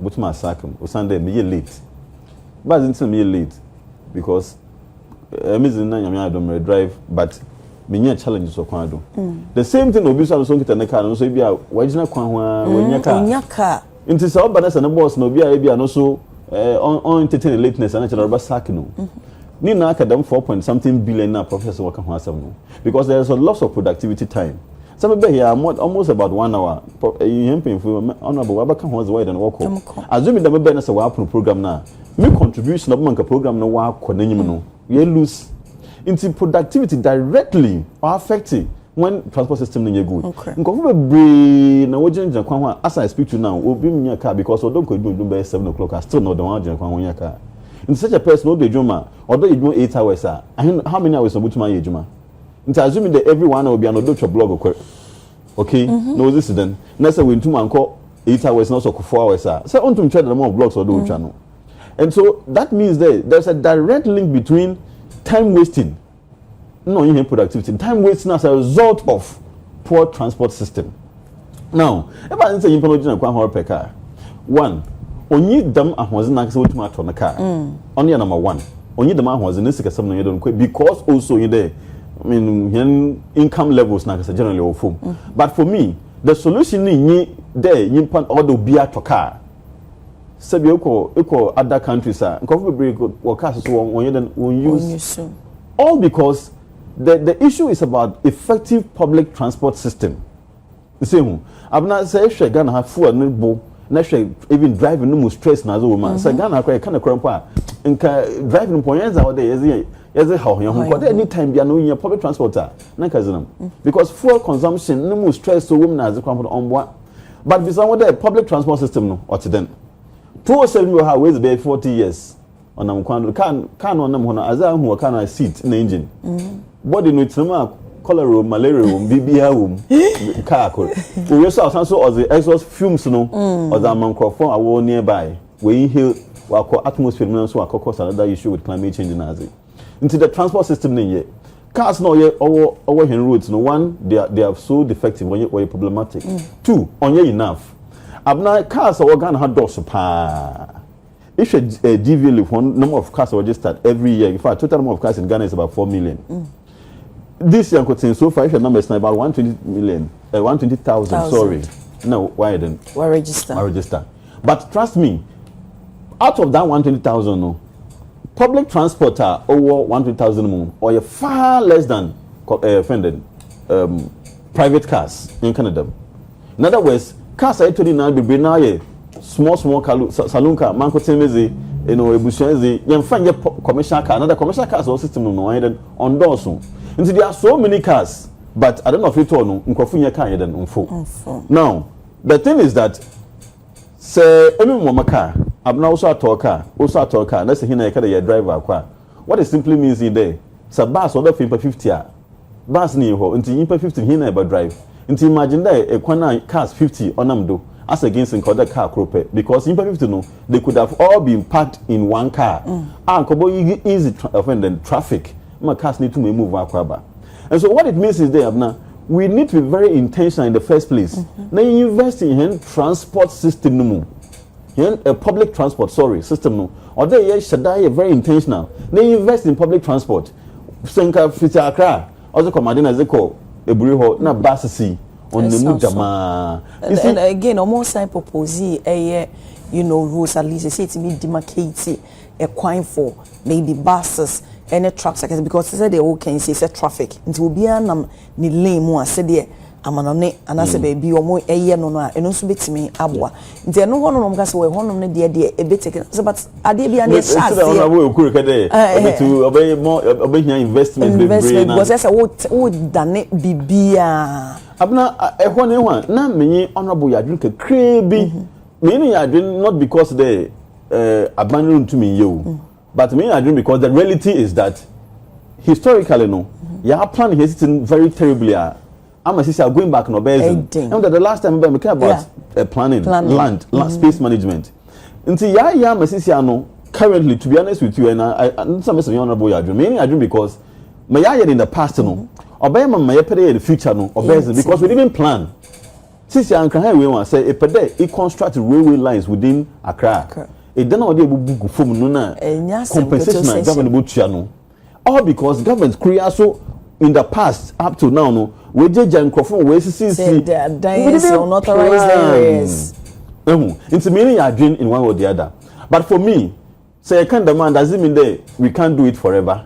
butuma sakam o sunday me late but until me late because me zin na nyame adom drive but me challenges of kwado the same thing obi so so kita na car no so bia wagina kwan ho a wanya car inti so banasa na boss no bia bia no so on entertain lateness and actually ba sack no ni na akadam 4 something billion na professor work ho asem no because there is a loss of productivity time some be here almost about 1 hour you painful honorable wa ba kan ho as wide and work assume that be na say wa program na me contribution of man ka program na wa konanyim no you lose into productivity directly or affecting when transport system is good. Nkofo be na wojin kwan ho as I speak to now obi nya car because we don't go do by 7 o'clock I still not the one kwan ho nya car. In such a person no dey juma or do you 8 hours how many hours obu tuma yejuma. Into assuming that everyone will be an odo blog okay no this then na say we ntuma nko 8 hours na so 4 hours so on to try the amount of blogs or do channel. And so that means there's a direct link between time wasting, no productivity, time wasting as a result of poor transport system. Now, if I say you can go per car, one, only them ahwazi na kase wotuma to na car. Only number one, only them ahwazi na sika some no don't quit because also you there. I mean, income levels na kase generally ofum. But for me, the solution ni there you pan all the beer to car. Sabi equal other countries are workers so won use all because the issue is about effective public transport system. The same abna say if Ghana have fuel no bo na even driving no stress na zo man say Ghana kwa kind of crampa nka driving points out there yes how you there anytime bia no in public transporter na kazinam because fuel consumption no stress so women as crampa on board but be some there public transport system no or to then 207 will have ways be 40 years on am can on them as I who can seat in the engine body no it's cholera malaria bibia car we also or the exhaust fumes no or the microphone are nearby we inhale what atmosphere no so cause another issue with climate change in Asia into the transport system in cars no over hen roads no one they are so defective when you problematic two on enough abna cars are organ had doors pa if a DV live one number of cars are registered every year in fact total number of cars in Ghana is about 4 million this year so far if your number is about 120,000 sorry no why then why register but trust me out of that 120,000 no public transport are over 120,000 more or far less than private cars in Canada. In other words, cars are actually now be now small saloon car, manko temezi, ebushezi, you find your commercial car. Another commercial cars or system on doorso. And there are so many cars, but I don't know if you told no, car now, the thing is that say any mama car, I'm now also a car, and that's a hina driver car. What it simply means in there, so bus order for 50 bus near ho, until you 50 hina about drive. Until imagine there a cars 50 on them do as against in the car crope because in 50 no, they could have all been packed in one car. And kobo easy offend traffic. My cars need to move akwaba. And so what it means is there now we need to be very intentional in the first place. Now you invest in transport system no a public transport system no. Or they should die very intentional. They invest in public transport. Senka fita Accra also commanding as they call Eburiho na basisi on the mujama. And again, almost time propose rules at least say to me demarcate a coin for maybe buses and trucks because they said they all can say traffic. It will be an ni lane more said there. Amanone anase baby omo no no eno so betimi aboa nti no hono no mkase we hono no de e beteke but ade bia na chance e na wo okuru kede obetu obehia investment because say wo dane bibia abna e ho na menyi honorable yadwin kakra bi menyi yadwin not because they abandon to me you but menyi yadwin because the reality is that historically no ya plan is very terribly I'm going back no basin. The last time we care about planning, land, space management. Until no currently, to be honest with you, and I some honorable I dream because my in the past no, obey my in the future no, because we didn't plan. Since you can we want say it construct railway lines within Accra. It don't know book from no compensation government all because government create so in the past up to now no. We did Jankrofon, we see unauthorized areas. It's meaning I dream in one or the other. But for me, say I can't demand doesn't mean that we can't do it forever.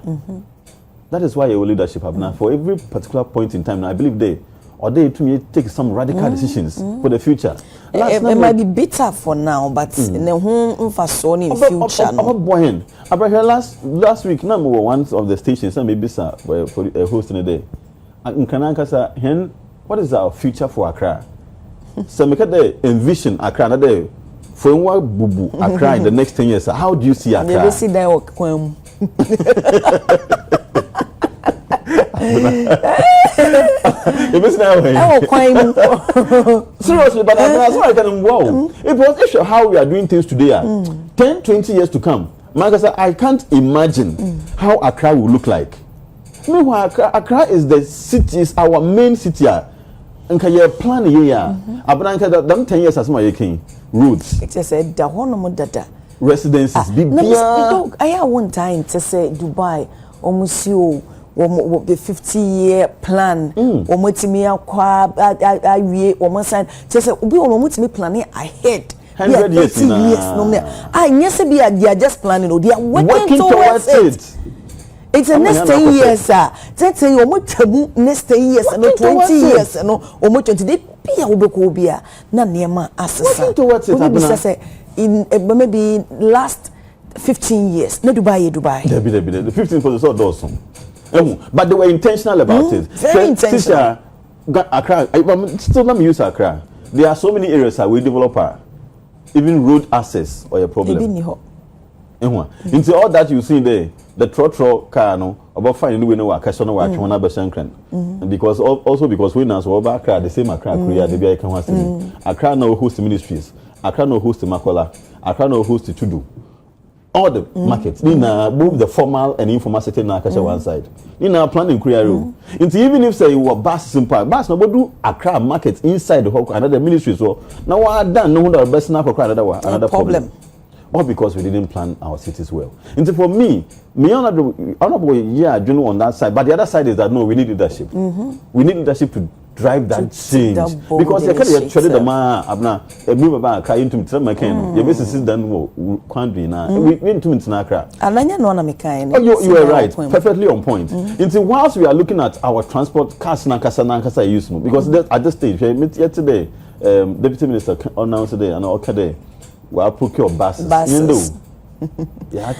That is why your leadership have now for every particular point in time. I believe they to me take some radical decisions for the future. It might be bitter for now, but in the home for Sony in future. Last week, number one of the stations, and maybe for hosting a day. What is our future for Accra? So make it envision Accra day for what bubu Accra in the next 10 years. How do you see Accra? Never see that work. Seriously, but that's why I can wow. It was how we are doing things today. 10-20 years to come. I can't imagine how Accra will look like. Meanwhile, Accra is the city, is our main city. And can you plan here? Abranka, them 10 years as my king. Roads. It said the one data. Residences. I have one time to say Dubai, almost you. The 50-year plan. Omotimi akwa awie omosan. Say obi omotimi planning ahead. 100 years no me. Yes be they are just planning. They are working towards it. It's the next 10 years, sir. Let's say next 10 years, no 20 years, no almost 20. They be a ubekobia. Na niema assess. Working towards it. In maybe last 15 years. No Dubai. The 15 for the sort also. But they were intentional about it. Very intentional. Accra, still let me use Accra. There are so many areas that we develop even road access or a problem. Into all that you see there, the trotro car no about finding we know Accra no watch one because also because we now so Accra the same Accra Korea the be can want Accra no host ministries, Accra no host Makola, Accra no host to all the markets. Nina move the formal and informal setting na Accra one side. Nina planning Korea room. Into even if say you were bus simple, bus no do Accra market inside the whole another ministry so now what done no the best na Accra another problem. All because we didn't plan our cities well. And so for me honorable on that side, but the other side is that no, we need leadership. We need leadership to drive that change because you can't trade the man abna e bi baba ka into tell my kind you be sit down wo kwandri na we into na kra ananya no na me kind oh you are right perfectly on point until whilst we are looking at our transport cars na kasa use no because at this stage yesterday deputy minister announced today and okay we are procure buses. Yeah,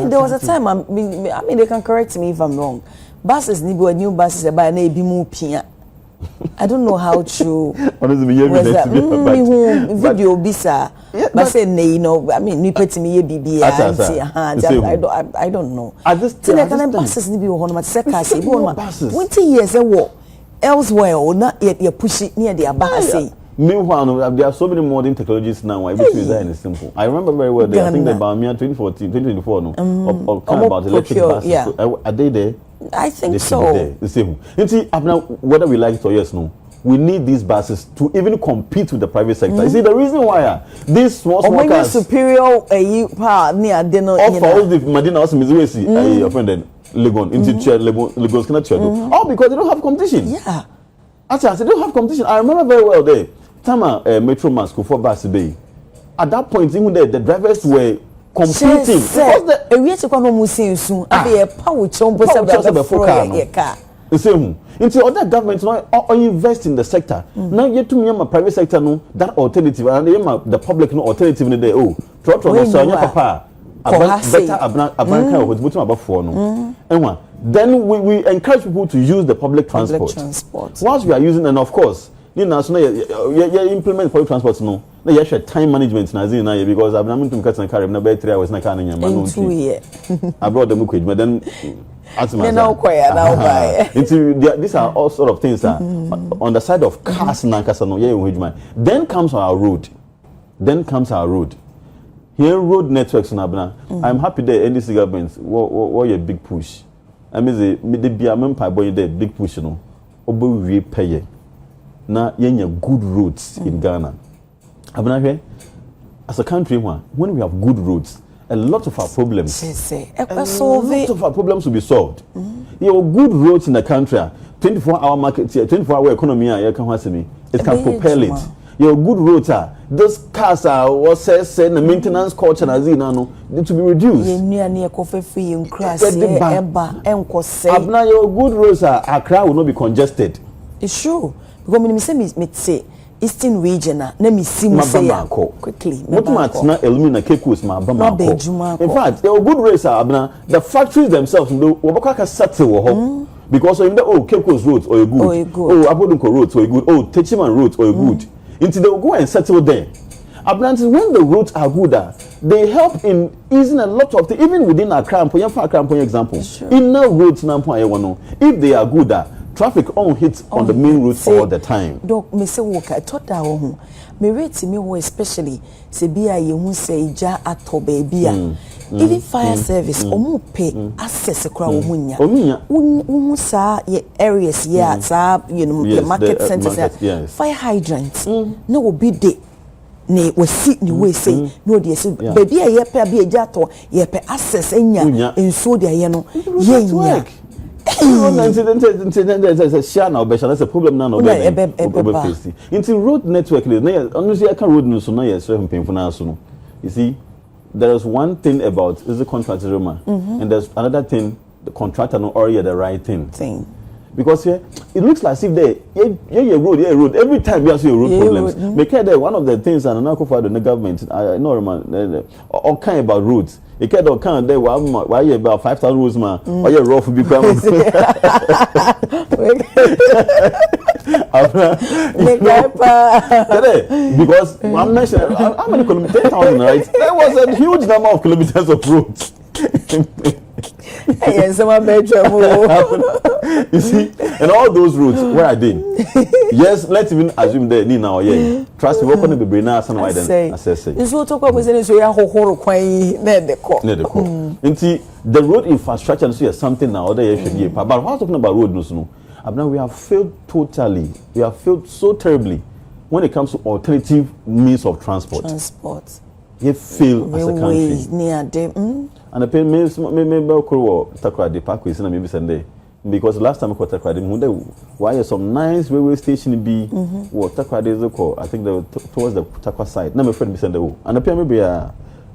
there was a time I mean they can correct me if I'm wrong. Buses need new buses by na ebi mu pia. I don't know how to honestly video bisa but say you know I mean ni peti me bibi I don't know. At this time buses need be one ma say car say be one ma 20 years elsewhere or not yet you push it near their bus. Meanwhile, there are so many modern technologies now. Why which design is simple. I remember very well. I think about me 2014, 2024, no, or kind about electric buses. Yeah. So, are they there? I think so. The same. You see, now whether we like it or yes, no, we need these buses to even compete with the private sector. You see, the reason why these small cars superior power near dinner. All the Medina also Mizuesi, your friend then Legon into Lagos cannot chair. Oh, because they don't have competition. Yeah. Actually, they don't have competition. I remember very well there. Tama Metro Mask for Bus Bay. At that point, even the drivers were competing. Because the we to come home soon. Abi power chombo car. The same. Until other governments now invest in the sector. Now yet to me my private sector no that alternative and the public no alternative in the day. Oh, trotro so nya papa. Better abranka with mutum about for no. And then we encourage people to use the public transport. Once we are using, and of course, you know, so you implement public transport no. Now you share time management na zin na because I've been to cut and carry na be 3 hours na car na nyama no. 2 years. I brought them quick, but then these are all sort of things on the side of cars na kasa no yeah. Then comes our road. Here road networks na bna. I'm happy the NDC government what a big push. I mean the BMM boy the big push no. Obo we pay. Na yenya good roads in Ghana. Abna as a country when we have good roads, a lot of our problems will be solved. Your good roads in the country, 24-hour market, 24-hour economy, it can propel it. Your good roads are those cars are what says the maintenance culture as you know need to be reduced. Abna your good roads are Accra will not be congested. It's true because me say Eastern region na me see mu say quickly. What much na Elmina Kekus ma bama. In fact, your good roads are abna the factories themselves do obaka settle because in the Kekus roads or good. Abodunko roads or good. Techiman roads or good. Until they will go and settle there. Abrantes, when the roads are good, they help in easing a lot of things, even within Accra, for example. In the roads, if they are good, traffic on hits on the main roads all the time. Doc, me say work. I thought that me rate me especially se bia you say ja ato baby. Even fire service omu pay access kra omunya. Omunya sa areas sa you know the market centers fire hydrants no will be there. Ne we see ni we say no dey say baby ye pay be ja to ye pay access enya enso dey ye no ye nya. That's a problem now. Into road network, honestly, I can road news so now. Yes, you see, there is one thing about is the contractor, and there's another thing the contractor know already the right thing. Because it looks like if they road every time you see road problems. Because one of the things and I for the government I know all kind about roads. It can't all kind there why you about 5,000 roads man or you rough be because I'm mentioning how many kilometers 10,000 right? There was a huge number of kilometers of roads. Yes, you see, and all those roads where I did. Yes, let's even assume they need now. Yeah, trust me, we're going to be bringing us some wide and assess it. This will talk about saying so. Yeah, the road infrastructure is something now. Other should be. But we're talking about road, no. Now we have failed totally. We have failed so terribly when it comes to alternative means of transport. We fail as a country. And the pay me Takra the parkway, maybe Sunday. because last time I got Takrade, why some nice railway station be what Takrade is called? I think they were towards the Takwa side. Now my friend Bisende, and appear maybe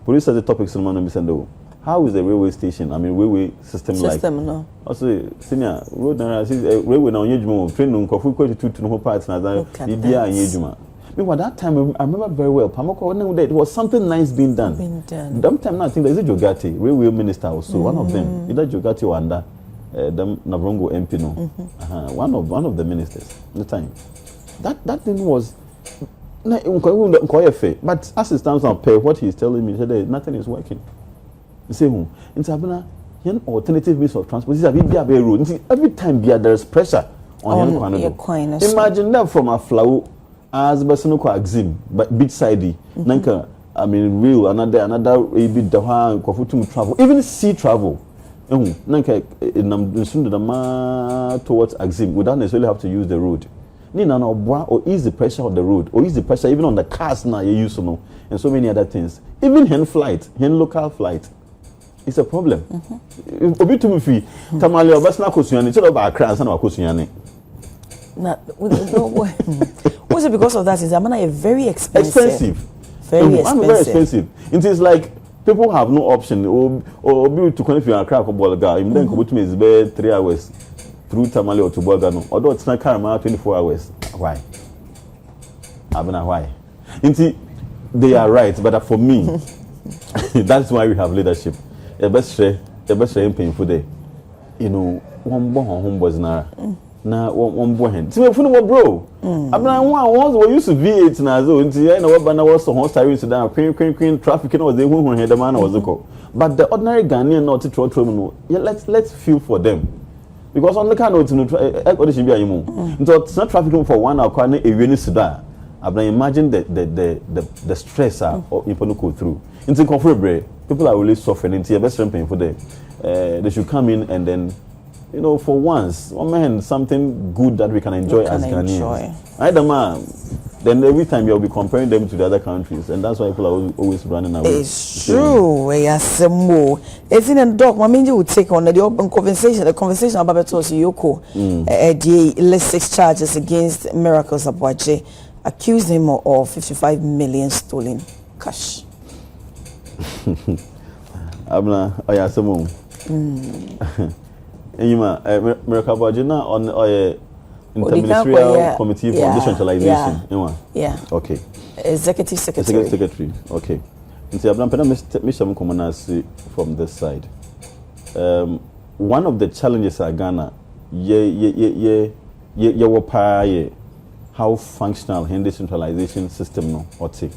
police has the topics in Mano Bisende. How is the railway station? I mean, railway system like? No. Also, senior road railway now. You train on Kofu to no parts now. Libya and Yejuma. Meanwhile, that time I remember very well. Pamoko, it was something nice being done. That time now, I think there is a Jogati railway minister also. One of them, either Jogati or under them Navrongo MP. No, one of the ministers at the time. That thing was. But as it stands on pay, what he's telling me today, nothing is working. You say, in Sabina, alternative means of transport. This is a very road. Every time there is pressure on your coin. Imagine that from a flow as Basanoko Axim, but beachside, Nanka, I mean, real, another a bit Kofutum travel, even sea travel. Nanka, towards Axim, without necessarily have to use the road. Nina or ease the pressure of the road, or ease the pressure even on the cars now you use and so many other things. Even hand local flight. It's a problem. Obi to me free. Tamale obasna kosunyane. Instead of Accra and kosunyane. Was it because of that? Is Amana very expensive? Very expensive. It is like people have no option. Or be to connect with Accra or Bolga. You then come to me is bed 3 hours through Tamale or to Bolga. Although it's not Karama 24 hours. Why? Abana why? They are right, but for me, that's why we have leadership. The best share painful day. You know, one born home was now one born. See, we're bro. I'm like, once we used to V8 now, so I know what was so hot, I used to down, queen, trafficking was the one who had the man was the But the ordinary Ghanaian not to throw trouble. Yeah, let's feel for them. Because on the kind of what should be a moon. So it's not trafficking for 1 hour, a unit Sudan. I imagine the stress people go through. Into comfortable. People are really suffering. Into your best friend paying for them. They should come in and then, you know, for once, something good that we can enjoy as Ghanaians. Either man, then every time you'll be comparing them to the other countries, and that's why people are always running away. It's true. Yes, more. It's in a dog. My media would take on the open conversation. The conversation about Awuku, the illicit charges against Miracles Aboagye, accused him of 55 million stolen cash. Abna, oya semo. Enyima, Miracle Aboagye na on interministerial committee for decentralization. Yeah. Okay. Executive secretary. Okay. Nti Abna pena me sham komanasi from this side. One of the challenges at Ghana, how functional the decentralization system no oti.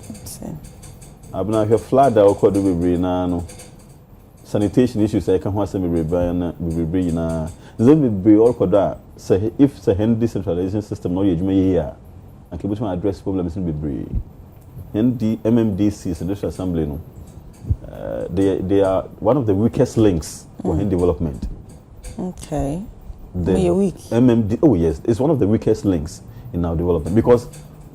Abna hwe flood a okodo bebre na no. Sanitation issues I can have some bebre na. Be okodo say if the decentralization system no yejuma here and keep to address problems in bebre. MMDC National Assembly no. They are one of the weakest links for development. Okay. Weak. MMD, oh yes, it's one of the weakest links in our development because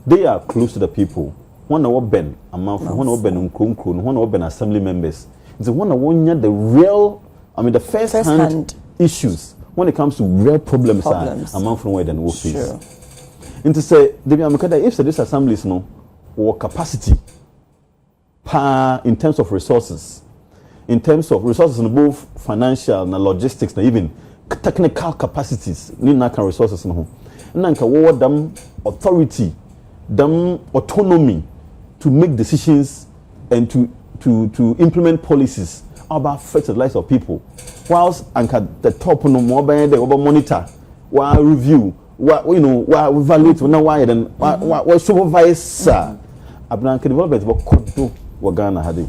they are close to the people. One of Ben, one of Ben one of Ben assembly members. It's one of the real, the first-hand issues when it comes to real problems. Among from where then we face. And to say, if this assembly is no or capacity, in terms of resources, in both financial and logistics, and even technical capacities, resources no. And them authority, them autonomy to make decisions and to implement policies about affect the lives of people. Whilst the top no more by the monitor, while review, while evaluate, while supervise, Abna development what Ghana had.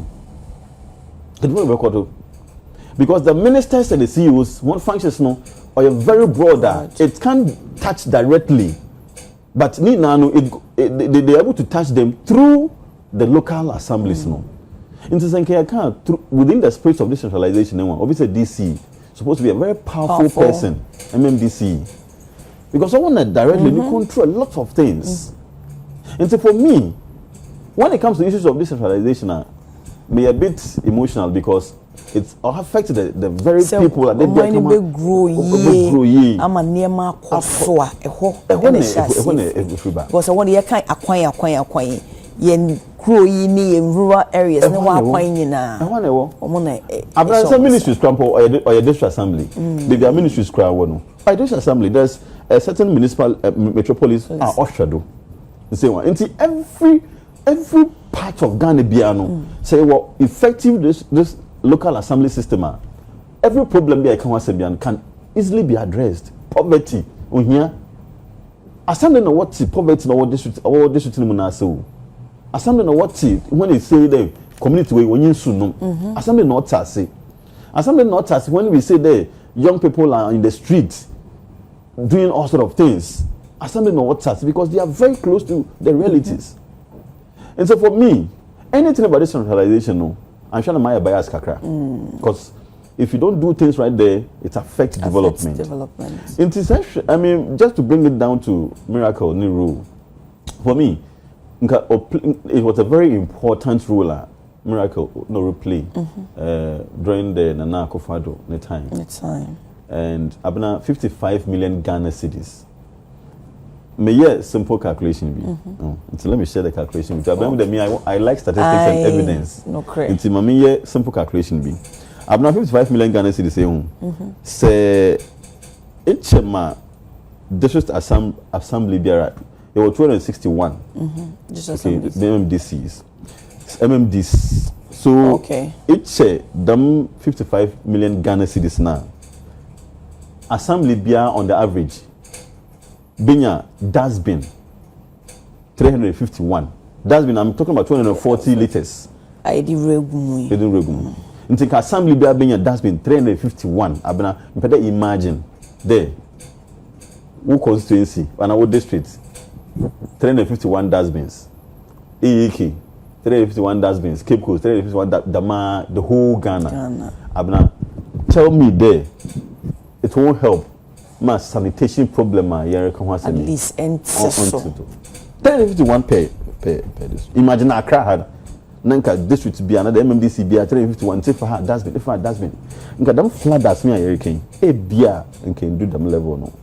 Because the ministers and the CEOs want functions are very broader. It can't touch directly, but they are able to touch them through the local assemblies. Within the spirit of decentralization, obviously DC supposed to be a very powerful person, MMDC, because someone that directly control a lot of things. And so for me, when it comes to issues of decentralization, be a bit emotional because it's affected the very people that they grow ye. I'm a near my course. Because I want to acquire. Yen grow in rural areas. No one point na. I've done some ministries or your district assembly. The ministries cry one. By district assembly, there's a certain municipal metropolis are offshore. The same one. And every part of Ghana Biano say well effective this local assembly system. Every problem there can easily be addressed. Poverty. Here. Assembly no what poverty no what district so. Assembly no what when they say the community way when you soon assembly not say. Assembly not as when we say the young people are in the streets doing all sort of things. Assembly no what because they are very close to the realities. And so for me, anything about this centralization, no, I'm trying to my bias kakra. Because if you don't do things right there, it affects development. In this, I mean, just to bring it down to miracle, new rule. For me, it was a very important role. Miracle no replay during the Nana Akufo-Addo time. And about 55 million Ghana cedis. May simple calculation be. So let me share the calculation with you. I like statistics and evidence. No crazy. It's my simple calculation be. About 55 million Ghana cedis say each district assembly biara there were 261. Just okay, MMDCs. MMDs. So each them 55 million Ghana cedis now. Assembly biara on the average. Binya dustbin 351. Dustbin, I'm talking about 240 liters. I did regular. In think assembly binya dustbin 351. Abena imagine there. Who constituency and our district 351 dustbins. EEK 351 dustbins. Cape Coast 351 Dama the whole Ghana. Abena tell me there it won't help. Mass sanitation problem at least and so 351 per district. Imagine Accra had Nanka district be another MMDC be 351 if I had dustbin Nka them flood as me a hurricane a beer and can do them level no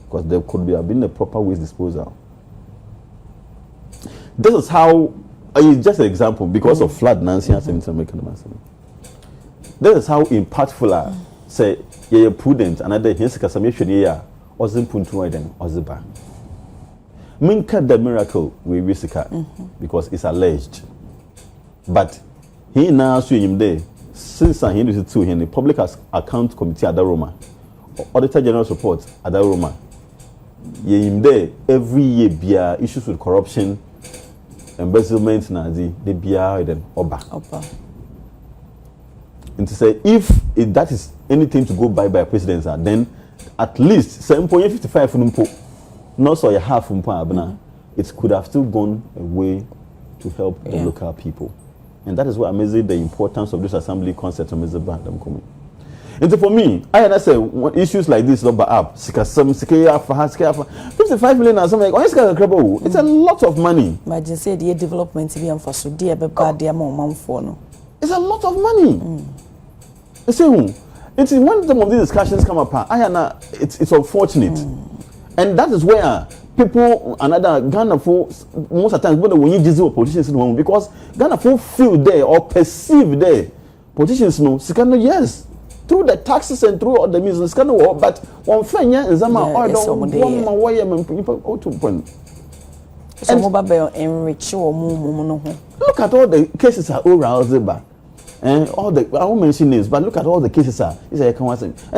because there could be been a proper waste disposal. This is how it's just an example because of flood Nancy and this is how impactful say you're prudent and other his casamation here wasn't puntu then oziba. Minka the miracle we risika because it's alleged. But he now suing him there since I handed it to him the public account committee at the Roma auditor general support at the Roma. Ye him there every year beer issues with corruption, embezzlement nazi the beer then oba. And to say if that is anything to go by presidents then at least 7.55 not so a half it could have still gone away to help the local people. And that is what amazing the importance of this assembly concept of them coming. And so for me, I say issues like this number up 55 million or something like it's a lot of money. Imagine say the development to be for so dear but it's a lot of money. You see it's when some of these discussions come up, it's unfortunate. And that is where people another Ghana for most of the times when you just politicians in home because Ghana for feel there or perceive there politicians know yes through the taxes and through all the means but one thing is look at all the cases are all and all the I won't mention names, but look at all the cases and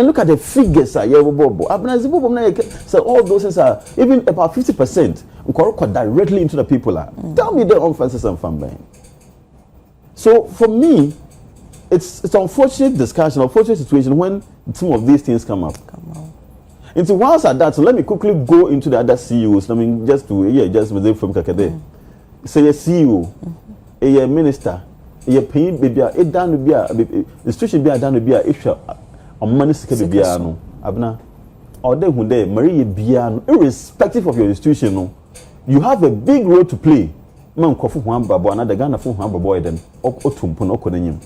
look at the figures so all those things are even about 50% directly into the people tell me their own fancies and family. So for me it's unfortunate discussion, unfortunate situation when some of these things come up. And so whilst at that, so let me quickly go into the other CEOs. I mean just within from Kakade. Say a CEO, a minister. You pay baby it down be a institution be down be a issue on money security be no abna or they who there Marie be irrespective of your institution no you have a big role to play man kofu hu amba bo another Ghana fu hu amba boy dem otumpo no konenyim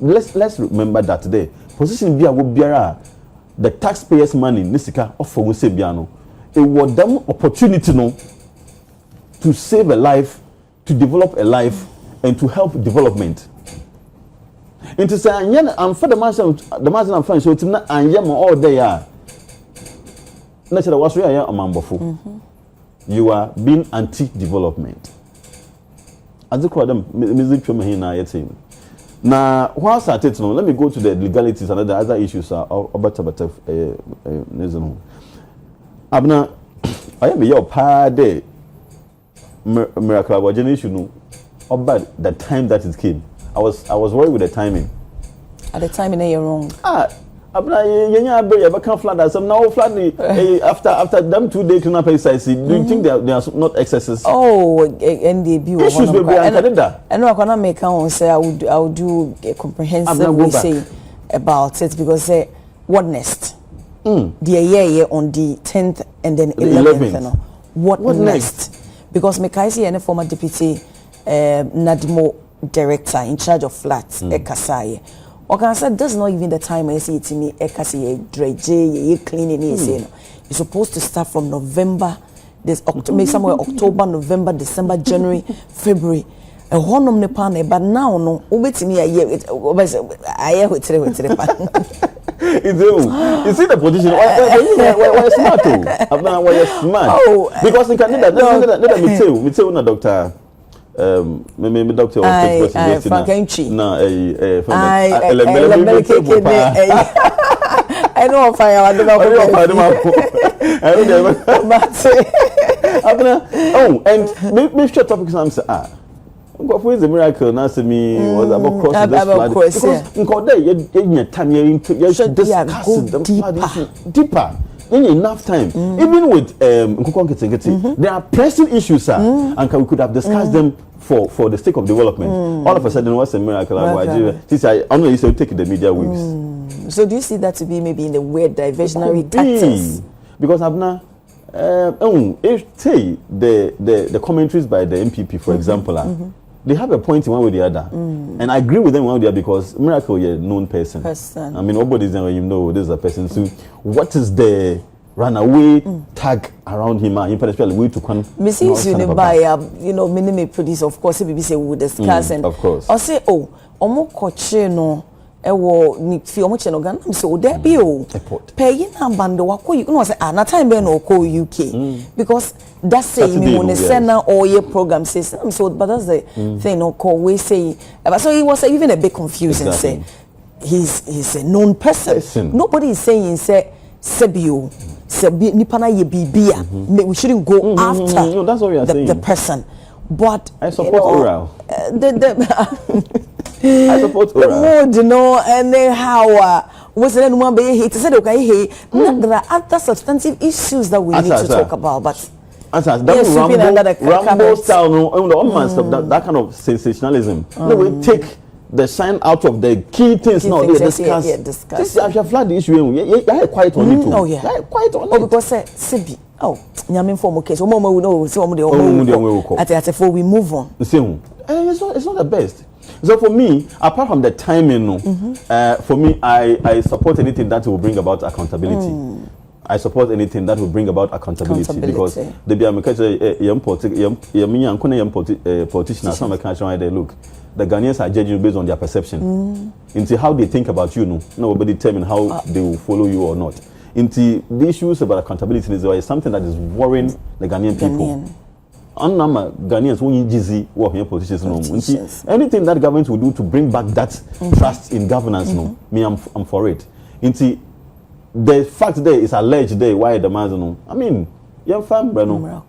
let's remember that today position bi a wo biara the taxpayers money nisika offer wo se bia no it was them opportunity no to save a life, to develop a life, and to help development. And to say, I'm for the master I'm fine, so it's not, and yam all day. Naturally, what's real, I'm ambofu. You are being anti-development. As the crowd, music from here now, yet saying. Now, whilst at it, let me go to the legalities and other issues. About Abna, I am your party. Miracle Awuku issue no about the time that it came. I was worried with the timing. At the timing you're wrong. Abna yenya be you can flood some now flood after them 2 days to not pay size. Do you think they are not excesses? Oh, NDB issues will be Canada. I know I cannot make on say I would do a comprehensive say about it because say what next? The year on the 10th and then 11th. What next? Because Mekaisi and a former deputy Nadimo director in charge of flats Ekasaye. Okan said that's not even the time I see it in me Ekasi dredge cleaning you're supposed to start from November, this October, somewhere October, November, December, January, February. A honum nepane, but now no ubeti me a year with you see the position why smart too. Why smart? Because in Canada, me tell na doctor me doctor Frankenchi. I know if I don't and make sure topics I'm say what is the miracle now say me was about crossing this flood because in Koda you time you discuss them deeper enough time even with there are pressing issues sir and we could have discussed them for the sake of development. All of a sudden what's a miracle this I know you say take the media waves. So do you see that to be maybe in the weird diversionary tactics? Because Abna if say the commentaries by the MPP for example they have a point in one way or the other and I agree with them one way or the other because Miracle is a known person. I mean nobody's there when you know this is a person. So what is the runaway tag around him in particular way to come Mrs. Unibai minimum produce of course BBC will discuss and of course or say omo koche no ewo ni fi omo che no Ghana so there be pay na bando wako you know say na time be no ko UK because that say me when say na all year program says so but that's the thing no call we say so he was even a bit confusing say he's a known person. Nobody is saying say sebio nipa na ye bibia we shouldn't go after no, that's what we are saying. The person but I support oral I support oral and then how was it one be he said okay there are other substantive issues that we need to talk about but Rambo style no that kind of sensationalism no we take the shine out of the key things now they discuss this I shall flag the issue yeah quite on it oh yeah quite on it because Sibi nyame inform case omo we know say omo at for we move on it's not the best. So for me, apart from the timing, for me, I support anything that will bring about accountability. I support anything that will bring about accountability. Because they be young politicians, some they look. The Ghanaians are judging based on their perception. Into how they think about you, nobody determine how they will follow you or not. Into the issues about accountability is something that is worrying the Ghanaian people. Ghanaians won't easy work in politicians. Anything that government will do to bring back that trust in governance, me I'm for it. Into the fact there is alleged there why the man I mean, young fan brano,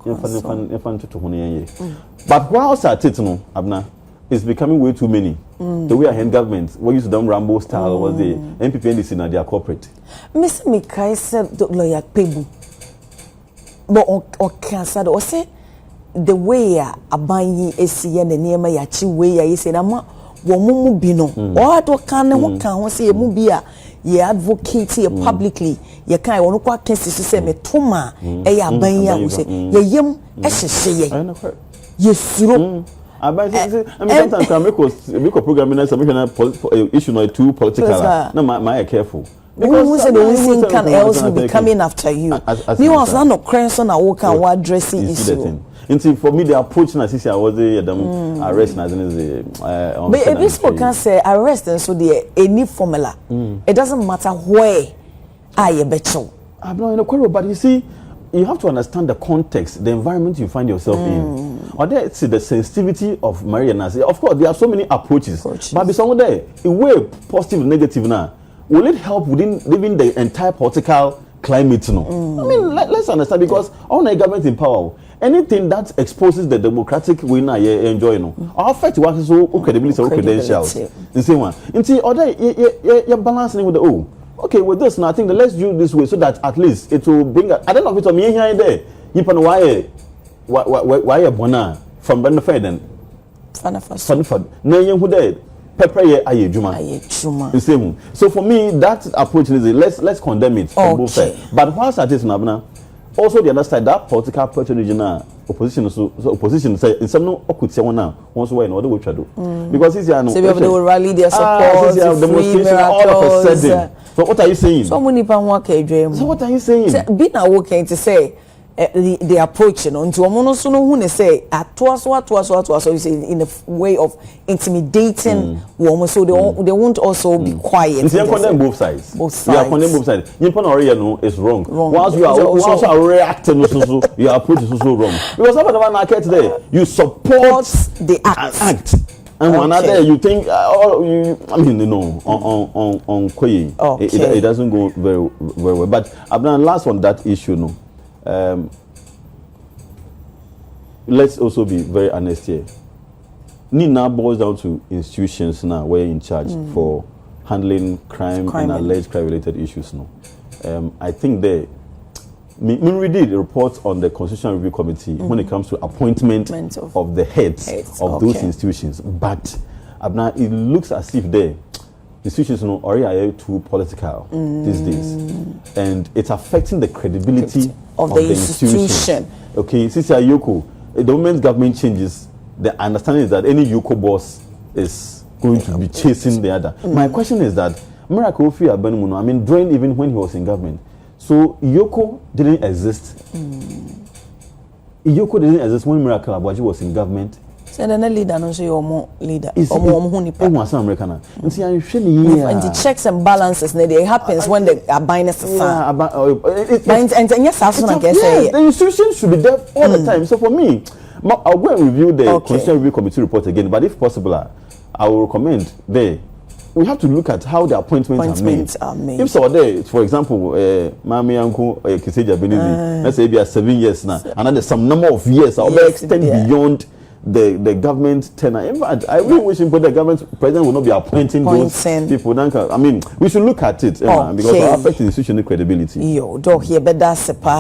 but whilst at it Abna is becoming way too many. The way I hand government, what used to done Rambo style was the MPP NDC na their corporate. Mr. Mikai said the lawyer Pebu. But or cancer or say the way abayi esi na niema ya chi way ya isi na ma wo mumu bi no o to kan ho kan ho se mu bi a ye advocate publicly ye kan won kwa cases se me toma e ya abayi ya wo se ye yem e hyehye ye ye suro I mean, sometimes I make a program in some issue no too political. No, my careful. Because the only thing else will be coming after you. You was not crazy on a walk and what dressing issue. And for me, the approach na sisi I was the arrest na but this people can say arrest and so the any formula. It doesn't matter where I better. I'm not in a quarrel, but you see, you have to understand the context, the environment you find yourself in. Or there, see the sensitivity of Maria Nasi. Of course, there are so many approaches. But be someone there, a way positive, negative now. Will it help within living the entire political climate? No, I mean let's understand because all the government in power, anything that exposes the democratic winner you enjoy, affect what is so credibility or credentials. The same one. Until other you're balancing with the okay with this. Now I think let's do this way so that at least it will bring. I don't know if it's me here and there. You know why you born from benefit then. Fanafad. No you who there. Pepper ye ayejuma. The same. So for me, that approach is let's condemn it from both sides. But whilst at this now, also the other side, that political regional opposition so opposition say in some no could say one now once way in order which I do. Because this year no. So they will rally their support, demonstration all of a sudden. So what are you saying? So many people work a dream. So what are you saying? Being a working to say the approach, you know, into a monosono who say at twice, so you say in a way of intimidating women, so they won't also be quiet. You condemn both sides. Both sides. You condemn both sides. You put already know it's wrong. Once you are reacting, your approach is also wrong. Because some of the man today, you support the act. And one other, you think, I mean, you know, on Koyi, it doesn't go very well. But I've done last on that issue, no. Let's also be very honest here. Nina boils down to institutions now where in charge for handling crime and alleged crime-related issues. No, I think we did a report on the Constitutional Review Committee when it comes to appointment of the heads of those institutions. But Abna, it looks as if the institutions are already too political these days, and it's affecting the credibility of the institution. Okay, since ay3hu, the moment government changes, the understanding is that any ay3hu boss is going to be chasing the other. My question is that Miracle Ofi Abenimuno, I mean, during even when he was in government, so ay3hu didn't exist. ay3hu didn't exist when Miracle Aboagye was in government. So the leader, no, so you're more leader. It's American. And see, I'm and the checks and balances, it happens when the binds and yes, I guess the institution should be there all the time. So for me, I'll go and review the Constitutional Review Committee report again. But if possible, I will recommend there. We have to look at how the appointments are made. If so, there, for example, Mami Uncle Kiseja Benizi, let's say be 7 years now, and then there's some number of years I'll extend beyond the government tenure. In fact, I really wish the government president will not be appointing those people. I mean, we should look at it because it affects the institutional credibility. Yo, dog here, but that's a part.